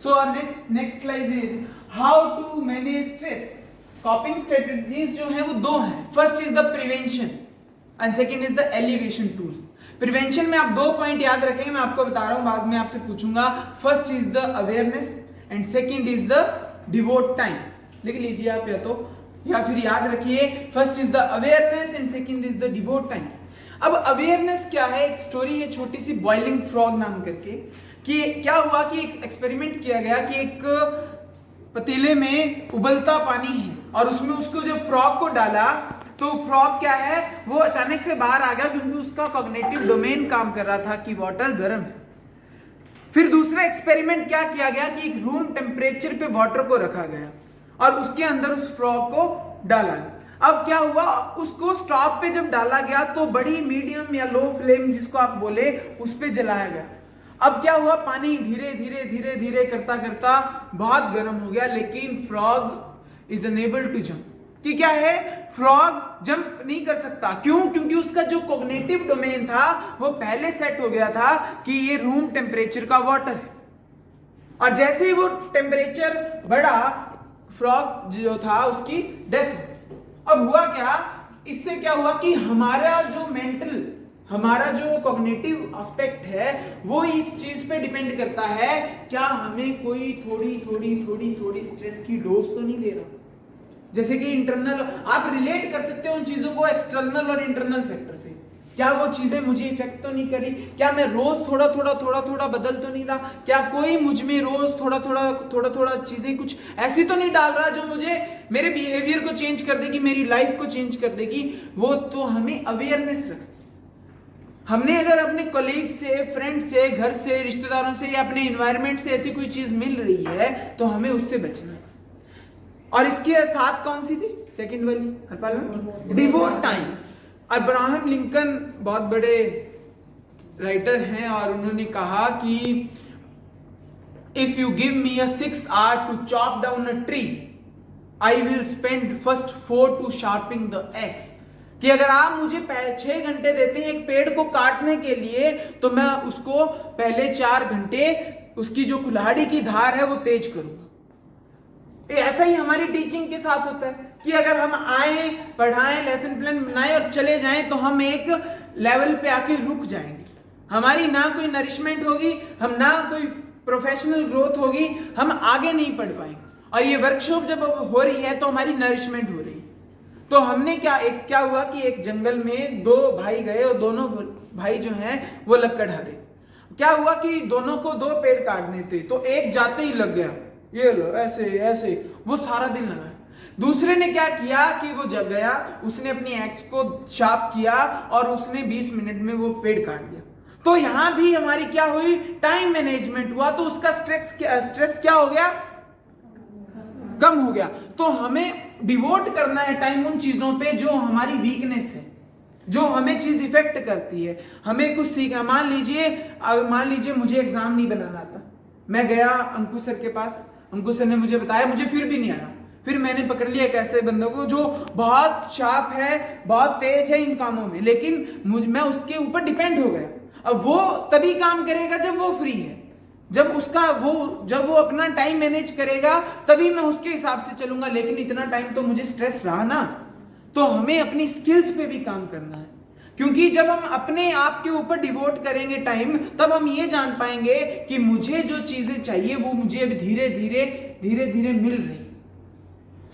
So our next slide is how to manage stress. Coping strategies जो हैं वो दो हैं, first is the prevention and second is the elevation tool. Prevention में आप 2 पॉइंट याद रखेंगे, मैं आपको बता रहा हूं, बाद में आपसे पूछूंगा। First is the awareness and second is the devote time. लिख लीजिए आप या फिर याद रखिए, first is the awareness and second is the devote time. अब अवेयरनेस क्या है, एक स्टोरी है छोटी सी, बॉइलिंग फ्रॉग नाम करके, कि क्या हुआ कि एक एक्सपेरिमेंट किया गया कि एक पतीले में उबलता पानी है और उसमें उसको जब फ्रॉग को डाला तो फ्रॉग क्या है, वो अचानक से बाहर आ गया क्योंकि उसका कॉग्निटिव डोमेन काम कर रहा था कि वाटर गर्म है। फिर दूसरा एक्सपेरिमेंट क्या किया गया कि एक रूम टेम्परेचर पे वाटर को रखा गया और उसके अंदर उस फ्रॉग को डाला गया। अब क्या हुआ, उसको स्टॉव पे जब डाला गया तो बड़ी मीडियम या लो फ्लेम जिसको आप बोले उस पे जलाया गया। अब क्या हुआ, पानी धीरे धीरे धीरे धीरे करता करता बहुत गर्म हो गया, लेकिन frog is unable to jump. कि क्या है, फ्रॉग जंप नहीं कर सकता। क्यों? क्योंकि उसका जो कॉग्निटिव डोमेन था वो पहले सेट हो गया था कि ये रूम टेम्परेचर का वाटर है, और जैसे ही वो टेम्परेचर बढ़ा फ्रॉग जो था उसकी डेथ हो। अब हुआ क्या, इससे क्या हुआ कि हमारा जो मेंटल, हमारा जो कॉग्निटिव एस्पेक्ट है वो इस चीज पे डिपेंड करता है, क्या हमें कोई थोड़ी थोड़ी थोड़ी थोड़ी स्ट्रेस की डोज तो नहीं दे रहा। जैसे कि इंटरनल, आप रिलेट कर सकते हो उन चीजों को एक्सटर्नल और इंटरनल फैक्टर से। क्या वो चीजें मुझे इफेक्ट तो नहीं करी, क्या मैं रोज थोड़ा थोड़ा थोड़ा थोड़ा बदल तो नहीं रहा, क्या कोई मुझ में रोज थोड़ा थोड़ा चीजें कुछ ऐसी तो नहीं डाल रहा जो मुझे मेरे बिहेवियर को चेंज कर देगी, मेरी लाइफ को चेंज कर देगी। वो तो हमें अवेयरनेस रख, हमने अगर अपने कलीग से, फ्रेंड से, घर से, रिश्तेदारों से या अपने एनवायरनमेंट से ऐसी कोई चीज मिल रही है तो हमें उससे बचना है। और इसके साथ कौन सी थी सेकंड वाली, डिवोट टाइम। अब्राहम लिंकन बहुत बड़े राइटर हैं और उन्होंने कहा कि if you give me a 6 hours to chop down a tree, I will spend first 4 to sharping the axe. कि अगर आप मुझे 6 घंटे देते हैं एक पेड़ को काटने के लिए, तो मैं उसको पहले 4 घंटे उसकी जो कुल्हाड़ी की धार है वो तेज करूंगा। ऐसा ही हमारी टीचिंग के साथ होता है कि अगर हम आए, पढ़ाएं, लेसन प्लान बनाएं और चले जाएं तो हम एक लेवल पे आके रुक जाएंगे। हमारी ना कोई नरिशमेंट होगी, हम ना कोई प्रोफेशनल ग्रोथ होगी, हम आगे नहीं पढ़ पाएंगे। और ये वर्कशॉप जब हो रही है तो हमारी नरिशमेंट हो रही है। तो हमने क्या हुआ कि एक जंगल में 2 भाई गए और दोनों भाई जो हैं वो लकड़हारे। क्या हुआ कि दोनों को 2 पेड़ काटने थे, तो एक जाते ही लग गया, ये लो ऐसे ऐसे, वो सारा दिन लगा। दूसरे ने क्या किया कि वो जग गया, उसने अपनी एक्स को शार्प किया और उसने 20 मिनट में वो पेड़ काट दिया। तो यहां भी हमारी क्या हुई, टाइम मैनेजमेंट हुआ, तो उसका स्ट्रेस क्या हो गया, कम हो गया। तो हमें डिवोट करना है टाइम उन चीजों पे जो हमारी वीकनेस है, जो हमें चीज इफेक्ट करती है। हमें कुछ सीखना, मान लीजिए मुझे एग्जाम नहीं बनाना आता, मैं गया अंकुश सर के पास, अंकुश सर ने मुझे बताया, मुझे फिर भी नहीं आया। फिर मैंने पकड़ लिया एक ऐसे बंदे को जो बहुत शार्प है, बहुत तेज है इन कामों में, लेकिन मैं उसके ऊपर डिपेंड हो गया। अब वो तभी काम करेगा जब वो फ्री है, जब वो अपना टाइम मैनेज करेगा, तभी मैं उसके हिसाब से चलूंगा। लेकिन इतना टाइम तो मुझे स्ट्रेस रहा ना। तो हमें अपनी स्किल्स पे भी काम करना है, क्योंकि जब हम अपने आप के ऊपर डिवोट करेंगे टाइम, तब हम ये जान पाएंगे कि मुझे जो चीजें चाहिए वो मुझे अब धीरे धीरे मिल रही।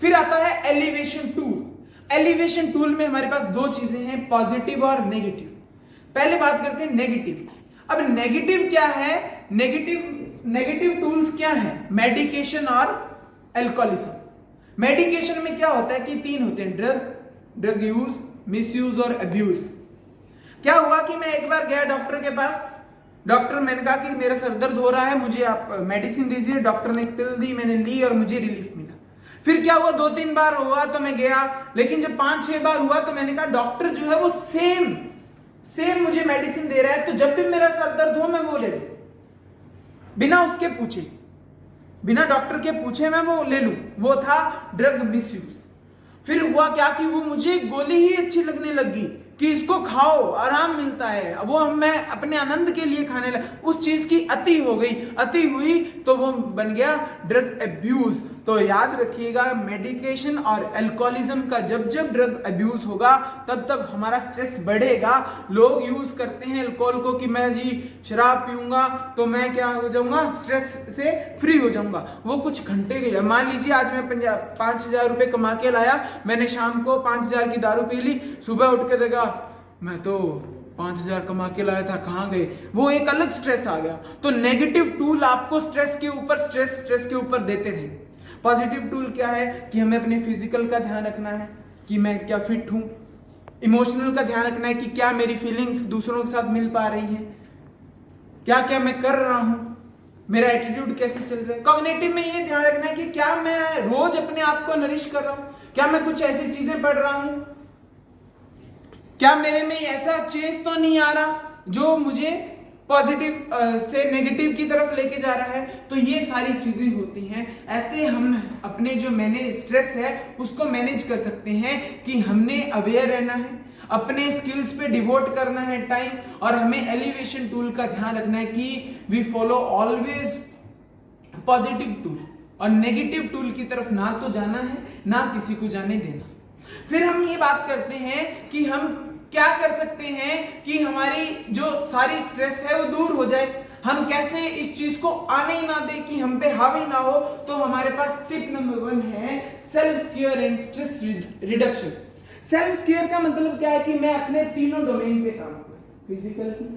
फिर आता है एलिवेशन टूल। एलिवेशन टूल में हमारे पास 2 चीजें हैं, पॉजिटिव और नेगेटिव। पहले बात करते हैं नेगेटिव। अब नेगेटिव क्या है, नेगेटिव टूल्स क्या है, मेडिकेशन और अल्कोहलिज्म। मेडिकेशन में क्या होता है कि 3 होते हैं, ड्रग यूज, मिसयूज और अब्यूज। क्या हुआ कि मैं एक बार गया डॉक्टर के पास, डॉक्टर, मैंने कहा कि मेरा सर दर्द हो रहा है, मुझे आप मेडिसिन दीजिए। डॉक्टर ने एक पिल दी, मैंने ली और मुझे रिलीफ मिला। फिर क्या हुआ, 2-3 बार हुआ तो मैं गया, लेकिन जब 5-6 बार हुआ तो मैंने कहा डॉक्टर जो है वो सेम मुझे मेडिसिन दे रहा है, तो जब भी मेरा सर दर्द हो मैं वो ले लूं, बिना उसके पूछे, बिना डॉक्टर के पूछे मैं वो ले लूं। वो था ड्रग मिसयूज। फिर हुआ क्या कि वो मुझे गोली ही अच्छी लगने लगी कि इसको खाओ, आराम मिलता है, वो मैं अपने आनंद के लिए खाने लगा। उस चीज की अति हो गई, अति हुई तो वो बन गया ड्रग अब्यूज। तो याद रखिएगा, मेडिकेशन और अल्कोहलिज्म का जब ड्रग अब्यूज होगा तब हमारा स्ट्रेस बढ़ेगा। लोग यूज करते हैं अल्कोहल को कि मैं जी शराब पीऊंगा तो मैं क्या हो जाऊंगा, स्ट्रेस से फ्री हो जाऊंगा। वो कुछ घंटे के लिए, मान लीजिए आज मैं 5,000 रुपए कमा के लाया, मैंने शाम को 5,000 की दारू पी ली, सुबह उठ के देखा मैं तो 5,000 कमा के लाया था, कहां गए, वो एक अलग स्ट्रेस आ गया। तो नेगेटिव टूल आपको स्ट्रेस के ऊपर देते रहे। पॉजिटिव टूल क्या है कि हमें अपने फिजिकल का ध्यान रखना है कि मैं क्या फिट हूं, इमोशनल का ध्यान रखना है कि क्या मेरी फीलिंग्स दूसरों के साथ मिल पा रही हैं, क्या क्या मैं कर रहा हूं, मेरा एटीट्यूड कैसे चल रहा है। कॉग्निटिव में ये ध्यान रखना है कि क्या मैं रोज अपने आप को नरिश कर रहा हूं, क्या मैं कुछ ऐसी चीजें पढ़ रहा हूं, क्या मेरे में ऐसा चेंज तो नहीं आ रहा जो मुझे पॉजिटिव से नेगेटिव की तरफ लेके जा रहा है। तो ये सारी चीजें होती हैं। ऐसे हम अपने जो स्ट्रेस है उसको मैनेज कर सकते हैं कि हमने अवेयर रहना है, अपने स्किल्स पे डिवोट करना है टाइम, और हमें एलिवेशन टूल का ध्यान रखना है कि we follow always positive tool, और नेगेटिव टूल की तरफ ना तो जाना है ना किसी को जाने देना। फिर हम ये बात करते हैं कि हम क्या कर सकते हैं कि हमारी जो सारी स्ट्रेस है वो दूर हो जाए। हम कैसे इस चीज को आने ही ना दे कि हम पे हावी ना हो। तो हमारे पास टिप नंबर 1 है self care and stress reduction. Self care का मतलब क्या है कि मैं अपने तीनों डोमेन पे काम करूं, फिजिकल भी,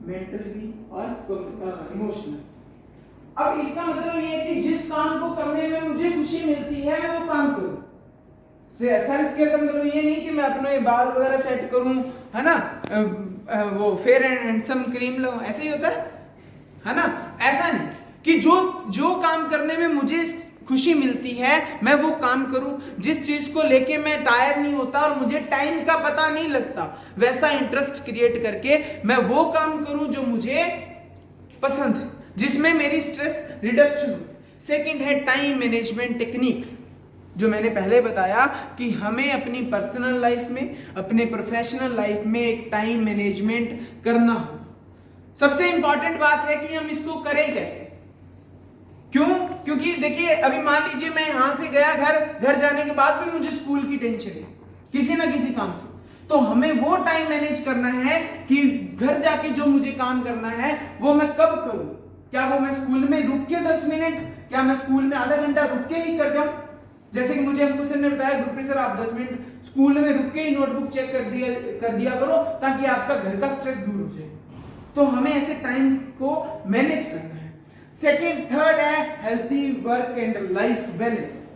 मेंटल भी और इमोशनल। अब इसका मतलब ये है कि जिस काम को करने में मुझे खुशी मिलती है मैं वो काम करूं। सेल्फ केयर का मतलब ये नहीं कि मैं अपने बाल वगैरह सेट करूं, है ना, वो फेयर एंड हैंडसम क्रीम लगाऊं, ऐसे ही होता है ना। ऐसा नहीं कि जो काम करने में मुझे खुशी मिलती है मैं वो काम करूं, जिस चीज को लेके मैं टायर नहीं होता और मुझे टाइम का पता नहीं लगता, वैसा इंटरेस्ट क्रिएट करके मैं वो काम करूं जो मुझे पसंद है, जिसमें मेरी स्ट्रेस रिडक्शन हो। सेकंड है टाइम मैनेजमेंट टेक्निक्स, जो मैंने पहले बताया कि हमें अपनी पर्सनल लाइफ में, अपने प्रोफेशनल लाइफ में एक टाइम मैनेजमेंट करना हो। सबसे इंपॉर्टेंट बात है कि हम इसको करें कैसे। क्यों? क्योंकि देखिए अभी मान लीजिए मैं यहां से गया घर जाने के बाद भी मुझे स्कूल की टेंशन है किसी ना किसी काम से, तो हमें वो टाइम मैनेज करना है कि घर जाके जो मुझे काम करना है वो मैं कब करूं। क्या वो मैं स्कूल में रुक के 10 मिनट, क्या मैं स्कूल में आधा घंटा रुक के ही कर जाऊं? जैसे कि मुझे अंकुर सर ने बताया गुरप्रीत सर आप 10 मिनट स्कूल में रुक के ही नोटबुक चेक कर दिया करो ताकि आपका घर का स्ट्रेस दूर हो जाए। तो हमें ऐसे टाइम को मैनेज करना है। सेकंड, थर्ड है healthy work and life balance.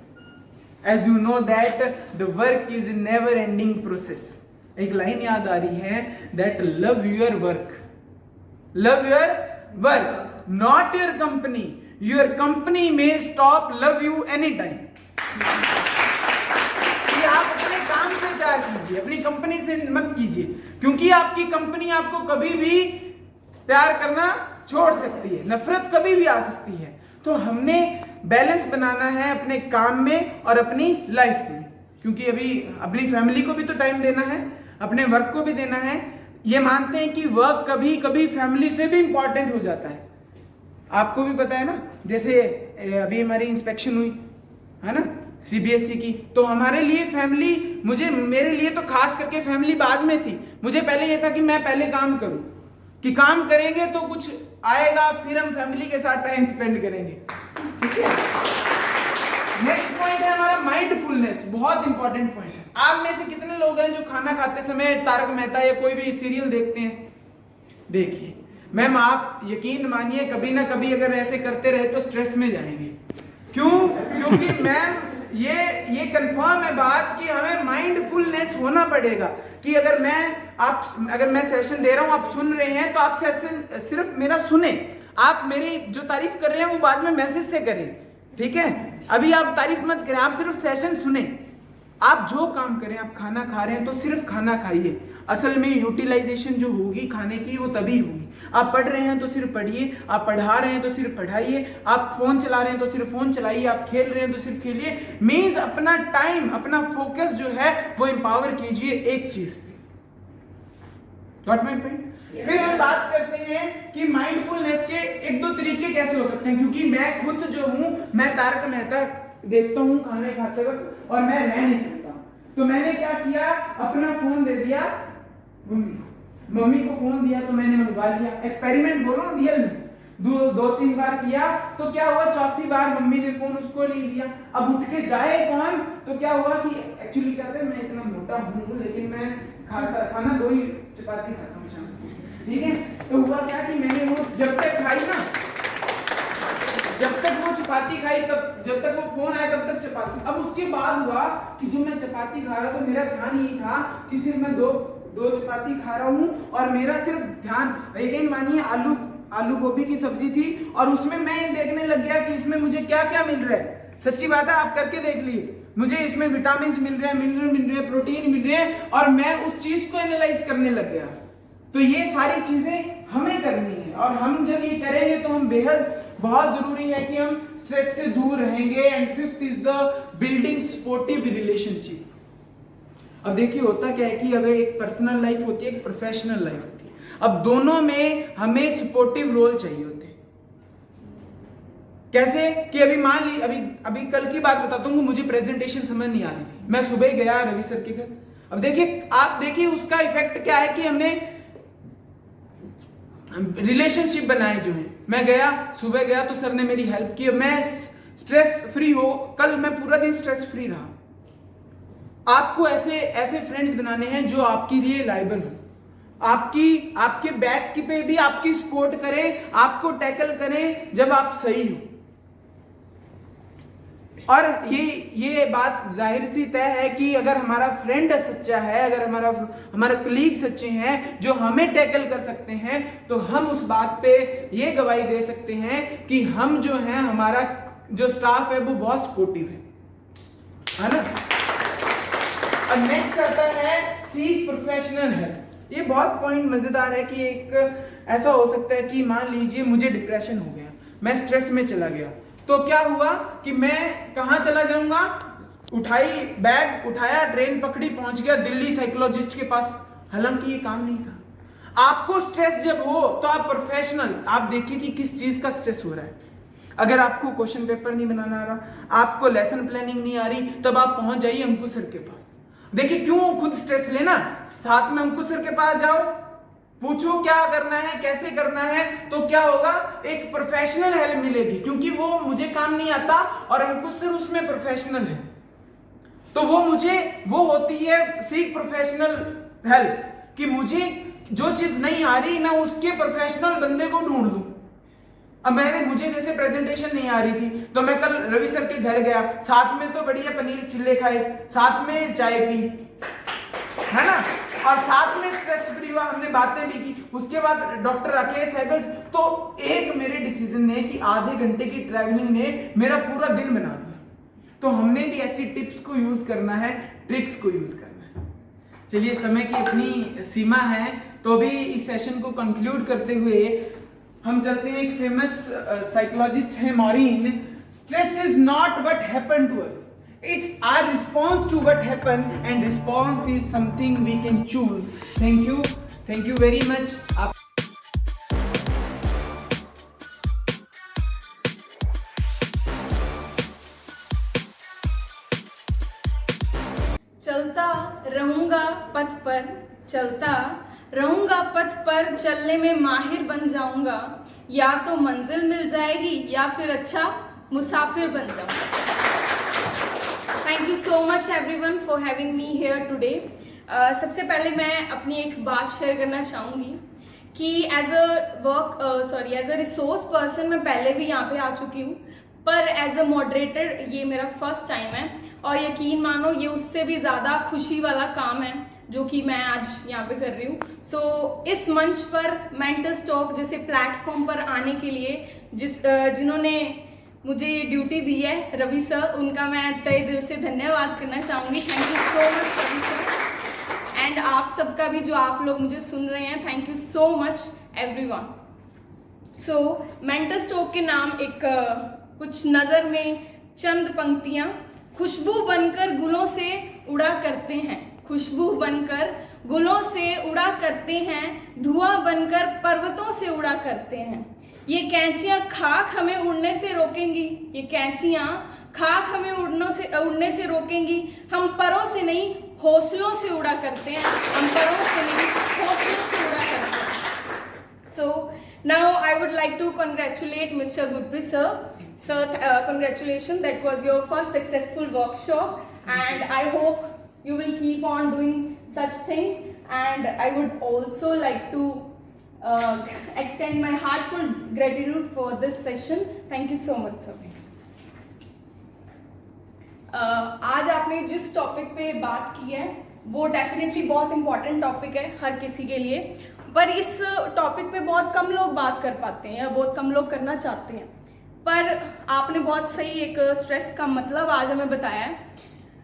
As you know that the work is never ending process. एक लाइन याद आ रही है that love your work, love your work, not your company. Your company में stop love you any time. कि आप अपने काम से प्यार कीजिए, अपनी कंपनी से मत कीजिए, क्योंकि आपकी कंपनी आपको कभी भी प्यार करना छोड़ सकती है, नफरत कभी भी आ सकती है। तो हमने बैलेंस बनाना है अपने काम में और अपनी लाइफ में, क्योंकि अभी अपनी फैमिली को भी तो टाइम देना है, अपने वर्क को भी देना है। ये मानते हैं कि वर्क कभी कभी फैमिली से भी इंपॉर्टेंट हो जाता है। आपको भी पता है ना, जैसे अभी हमारी इंस्पेक्शन हुई है ना सीबीएसई की, तो हमारे लिए फैमिली, मेरे लिए तो खास करके फैमिली बाद में थी। मुझे पहले ये था कि मैं पहले काम करूं, कि काम करेंगे तो कुछ आएगा, फिर हम फैमिली के साथ टाइम स्पेंड करेंगे। ठीक है। नेक्स्ट पॉइंट है हमारा माइंडफुलनेस, बहुत इंपॉर्टेंट पॉइंट है। आप में से कितने लोग हैं जो खाना खाते समय तारक मेहता या कोई भी सीरियल देखते हैं? देखिए मैम, आप यकीन मानिए कभी ना कभी अगर ऐसे करते रहे तो स्ट्रेस में जाएंगे। क्यों? क्योंकि मैम ये कंफर्म है बात कि हमें माइंडफुलनेस होना पड़ेगा कि अगर मैं सेशन दे रहा हूं, आप सुन रहे हैं, तो आप सेशन सिर्फ मेरा सुने, आप मेरी जो तारीफ कर रहे हैं वो बाद में मैसेज से करें। ठीक है, अभी आप तारीफ मत करें, आप सिर्फ सेशन सुने। आप जो काम करें, आप खाना खा रहे हैं तो सिर्फ खाना खाइए। असल में यूटिलाइजेशन जो होगी खाने की वो तभी होगी। आप पढ़ रहे हैं तो सिर्फ पढ़िए, आप पढ़ा रहे हैं तो सिर्फ पढ़ाइए, आप फोन चला रहे हैं तो सिर्फ फोन चलाइए, आप खेल रहे हैं तो सिर्फ खेलिए। मींस अपना टाइम, अपना फोकस जो है वो एम्पावर कीजिए एक चीज पे। Got my point? फिर हम बात करते हैं कि माइंडफुलनेस के एक दो तरीके कैसे हो सकते हैं, क्योंकि मैं खुद जो हूं, मैं तारक मेहता देखता हूं खाने खाते वक्त और मैं रह नहीं सकता। तो मैंने क्या किया, अपना फोन दे दिया मम्मी को फोन दिया, तो मैंने मंगवा लिया। एक्सपेरिमेंट बोलो रियल में, दो तीन बार किया तो क्या हुआ, चौथी बार मम्मी ने फोन उसको ले लिया। अब उठ के जाए कौन, तो क्या हुआ कि एक्चुअली कहते हैं मैं इतना मोटा हूं लेकिन मैं खाना 2 ही चपाती खाता हूँ शाम को। ठीक है, तो हुआ क्या कि मैंने वो जब तक खाई ना, जब तक वो चपाती खाई, तब जब तक वो फोन आया तब तक चपाती। अब उसके बाद हुआ कि जो मैं चपाती खा रहा, तो मेरा ध्यान यही था कि सिर्फ मैं दो चपाती खा रहा हूँ और मेरा सिर्फ ध्यान, यकीन मानिए आलू गोभी की सब्जी थी और उसमें मैं देखने लग गया कि इसमें मुझे क्या क्या मिल रहा है। सच्ची बात है, आप करके देख लिए, मुझे इसमें विटामिन मिल रहे हैं, मिनरल मिल रहे हैं, प्रोटीन मिल रहे हैं, और मैं उस चीज को एनालाइज करने लग गया। तो ये सारी चीजें हमें करनी है और हम जब ये करेंगे तो हम बेहद बहुत जरूरी है कि हम स्ट्रेस से दूर रहेंगे। And fifth is the building supportive relationship. अब देखिए होता क्या है कि अब एक पर्सनल लाइफ होती है, एक प्रोफेशनल लाइफ होती है। अब दोनों में हमें सपोर्टिव रोल चाहिए होते हैं। कैसे कि अभी मान ली अभी कल की बात बताता हूँ, मुझे प्रेजेंटेशन समझ नहीं आ रही थी, मैं सुबह गया रवि सर के घर। अब देखिए आप देखिए उसका इफेक्ट क्या है कि हमने रिलेशनशिप बनाए जो है। मैं गया, सुबह गया तो सर ने मेरी हेल्प की, मैं स्ट्रेस फ्री हो, कल मैं पूरा दिन स्ट्रेस फ्री रहा। आपको ऐसे फ्रेंड्स बनाने हैं जो आपके लिए लायबल हो, आपके बैक की पे भी आपकी सपोर्ट करें, आपको टैकल करें जब आप सही हो। और ये बात जाहिर सी तय है कि अगर हमारा फ्रेंड सच्चा है, अगर हमारा कलीग सच्चे हैं जो हमें टैकल कर सकते हैं, तो हम उस बात पे ये गवाही दे सकते हैं कि हम जो हैं, हमारा जो स्टाफ है वो बहुत सपोर्टिव है ना। और नेक्स्ट आता है सीक प्रोफेशनल हेल्प। ये बहुत पॉइंट मजेदार है कि एक ऐसा हो सकता है कि मान लीजिए मुझे डिप्रेशन हो गया, मैं स्ट्रेस में चला गया, तो क्या हुआ कि मैं कहां चला जाऊंगा, बैग उठाया, ट्रेन पकड़ी, पहुंच गया दिल्ली साइकोलॉजिस्ट के पास। हालांकि ये काम नहीं था। आपको स्ट्रेस जब हो तो आप प्रोफेशनल, आप देखिए कि किस चीज का स्ट्रेस हो रहा है। अगर आपको क्वेश्चन पेपर नहीं बनाना आ रहा, आपको लेसन प्लानिंग नहीं आ रही, तब आप पहुंच जाइए अंकुश सर के पास। देखिए क्यों खुद स्ट्रेस लेना, साथ में अंकुश सर के पास जाओ, पूछो क्या करना है, कैसे करना है, तो क्या होगा, एक प्रोफेशनल हेल्प मिलेगी। क्योंकि वो मुझे काम नहीं आता और अंकुश सर उसमें प्रोफेशनल है, तो वो होती है सीक प्रोफेशनल हेल्प कि मुझे जो चीज नहीं आ रही मैं उसके प्रोफेशनल बंदे को ढूंढ लूं। अब मुझे जैसे प्रेजेंटेशन नहीं आ रही थी तो मैं कल रवि सर के घर गया, साथ में तो बढ़िया पनीर चिल्ले खाए, साथ में चाय पी, है ना, और साथ में स्ट्रेस फ्री हुआ, हमने बातें भी की। उसके बाद डॉक्टर राकेश सहगल, तो एक मेरे डिसीजन ने कि आधे घंटे की ट्रैवलिंग ने मेरा पूरा दिन बना दिया। तो हमने भी ऐसी टिप्स को यूज करना है, ट्रिक्स को यूज करना है। चलिए समय की अपनी सीमा है, तो अभी इस सेशन को कंक्लूड करते हुए हम चलते हैं। एक फेमस साइकोलॉजिस्ट है Maureen. Stress is not what happen to us, it's our response to what happened, and response is something we can choose. Thank you very much. चलता रहूंगा पथ पर, चलता रहूंगा पथ पर, चलने में माहिर बन जाऊंगा, या तो मंजिल मिल जाएगी या फिर अच्छा मुसाफिर बन जाऊंगा। Thank you so much everyone for having me here today. सबसे पहले मैं अपनी एक बात शेयर करना चाहूँगी कि एज अ रिसोर्स पर्सन मैं पहले भी यहाँ पे आ चुकी हूँ, पर एज अ मॉडरेटर ये मेरा फर्स्ट टाइम है, और यकीन मानो ये उससे भी ज़्यादा खुशी वाला काम है जो कि मैं आज यहाँ पे कर रही हूँ। सो इस मंच पर मेंटर्स टॉक जैसे प्लेटफॉर्म पर आने के लिए जिन्होंने मुझे ये ड्यूटी दी है, रवि सर, उनका मैं तहे दिल से धन्यवाद करना चाहूँगी। Thank you so much Ravi sir. And आप सबका भी जो आप लोग मुझे सुन रहे हैं, thank you so much everyone. So mentors talk के नाम एक कुछ नज़र में चंद पंक्तियाँ। खुशबू बनकर गुलों से उड़ा करते हैं, खुशबू बनकर गुलों से उड़ा करते हैं, धुआं बनकर पर्वतों से उड़ा करते हैं। ये कैंचियाँ खाक हमें उड़ने से रोकेंगी, ये कैंचियाँ खाक हमें उड़ने से रोकेंगी। हम परों से नहीं हौसलों से उड़ा करते हैं, हम परों से नहीं हौसलों से उड़ा करते हैं। So now I would like to congratulate Mr. Gurpreet sir. Sir, congratulations, that was your first successful workshop, and I hope you will keep on doing such things. And I would also like to extend my heartfelt gratitude for this session. Thank you so much, sir. आज आपने जिस topic पे बात की है वो definitely बहुत important topic है हर किसी के लिए, पर इस टॉपिक पे बहुत कम लोग बात कर पाते हैं या बहुत कम लोग करना चाहते हैं। पर आपने बहुत सही एक स्ट्रेस का मतलब आज हमें बताया है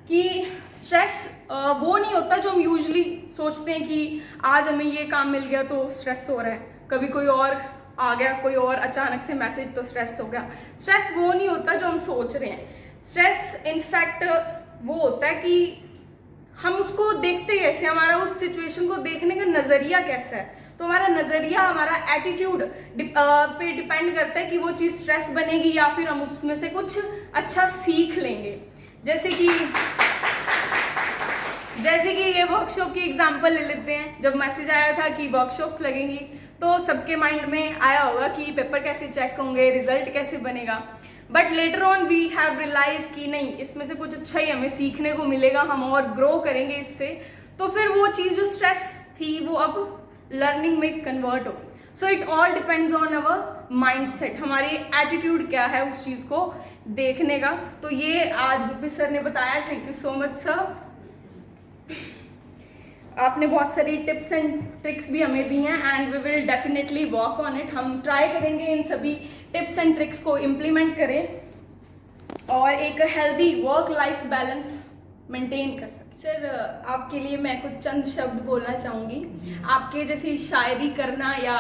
कि स्ट्रेस वो नहीं होता जो हम यूजुअली सोचते हैं कि आज हमें ये काम मिल गया तो स्ट्रेस हो रहा है, कभी कोई और आ गया कोई और अचानक से मैसेज तो स्ट्रेस हो गया। स्ट्रेस वो नहीं होता जो हम सोच रहे हैं। स्ट्रेस इनफैक्ट वो होता है कि हम उसको देखते कैसे, हमारा उस सिचुएशन को देखने का नज़रिया कैसा है। तो हमारा नज़रिया, हमारा एटीट्यूड पे डिपेंड करता है कि वो चीज़ स्ट्रेस बनेगी या फिर हम उसमें से कुछ अच्छा सीख लेंगे। जैसे कि ये वर्कशॉप की एग्जांपल ले लेते हैं। जब मैसेज आया था कि वर्कशॉप्स लगेंगी तो सबके माइंड में आया होगा कि पेपर कैसे चेक होंगे, रिजल्ट कैसे बनेगा। But later on we have realise कि नहीं, इसमें से कुछ अच्छा ही हमें सीखने को मिलेगा, हम और ग्रो करेंगे इससे। तो फिर वो चीज़ जो स्ट्रेस थी वो अब लर्निंग में कन्वर्ट हो। So it all depends on our mind set, हमारी एटीट्यूड क्या है उस चीज़ को देखने का। तो ये आज गुरप्रीत सर ने बताया। Thank you so much sir. आपने बहुत सारी टिप्स एंड ट्रिक्स भी हमें दी हैं and we will definitely work on it. हम ट्राई करेंगे इन सभी टिप्स एंड ट्रिक्स को इम्प्लीमेंट करें और एक healthy work life balance maintain कर सकें। सर आपके लिए मैं कुछ चंद शब्द बोलना चाहूँगी। आपके जैसी शायरी करना या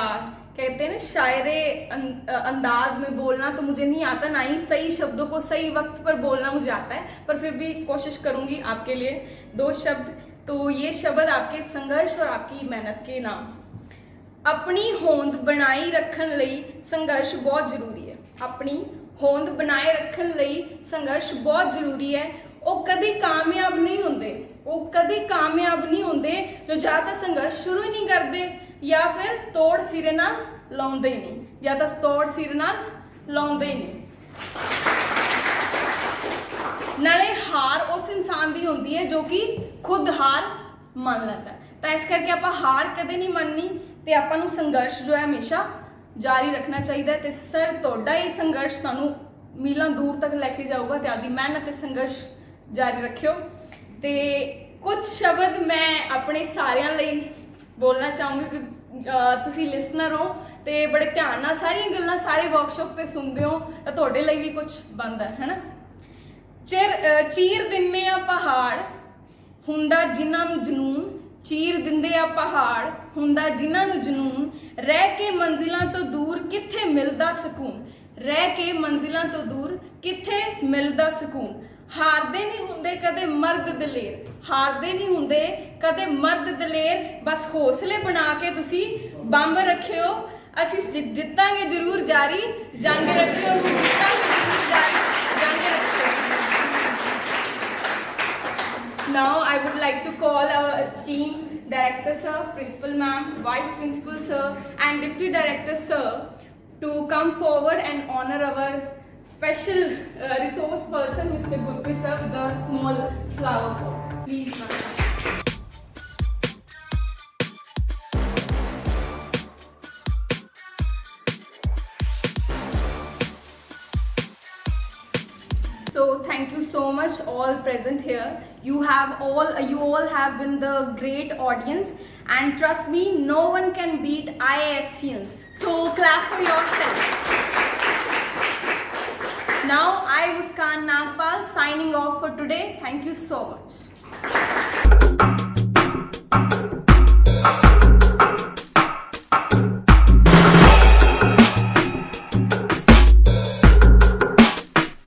कहते हैं ना शायरे अंदाज में बोलना तो मुझे नहीं आता, ना ही सही शब्दों को सही वक्त पर बोलना मुझे आता है, पर फिर भी कोशिश करूँगी आपके लिए 2 शब्द। तो ये शब्द आपके संघर्ष और आपकी मेहनत के नाम। अपनी होंद बनाई रखन लई संघर्ष बहुत जरूरी है। अपनी होंद बनाए रखन लई संघर्ष बहुत जरूरी है। वो कभी कामयाब नहीं होंगे, वो कभी कामयाब नहीं होंगे जो या तो संघर्ष शुरू ही नहीं करते या फिर तोड़ सिरे नाल लाउंदे ही नहीं, या तो तोड़ सिरे नाल लाउंदे ही नहीं। नाले हार उस इंसान की होंदी है जो कि खुद हार मान लेता है। तो इस करके आप हार कदे नहीं माननी तो आपां नूं संघर्ष जो है हमेशा जारी रखना चाहिए। तो सर तुहाडा ये संघर्ष तुहानूं मीलों दूर तक लैके जाऊगा। तो आपकी मेहनत ते संघर्ष जारी रखियो। तो कुछ शब्द मैं अपने सारिਆਂ ਲਈ बोलना चाहूँगी कि तुसी लिसनर हो तो बड़े ध्यान नाल सारियां गल्लां सारे वर्कशॉप से सुनते हो तो तुहाडे ਲਈ भी कुछ बनदा है ना। चीर दिंदे आ पहाड़ हुंदा जिन्हां नूं जनून, चीर दिंदे आ पहाड़ हुंदा जिन्हां नूं जनून, रह के मंजिलां तो दूर कित्थे मिलदा सकून, रह के मंजिलां तो दूर कित्थे मिलदा सकून। हारदे नहीं हुंदे कदे मर्द दलेर, हारदे नहीं हुंदे कदे मर्द दलेर, बस हौसले बना के तुसी बंब रखियो, असी जितांगे जरूर जारी जंग रखियो, जितांगे जरूर जारी जंग रखियो। Now I would like to call our esteemed director sir, principal ma'am, vice principal sir and deputy director sir to come forward and honor our special resource person Mr. Gurpreet sir with a small flower pot. Please ma'am. So thank you so much all present here. You all have been the great audience and trust me, no one can beat IAScience. So clap for yourself. Now I Muskan Nagpal signing off for today. Thank you so much.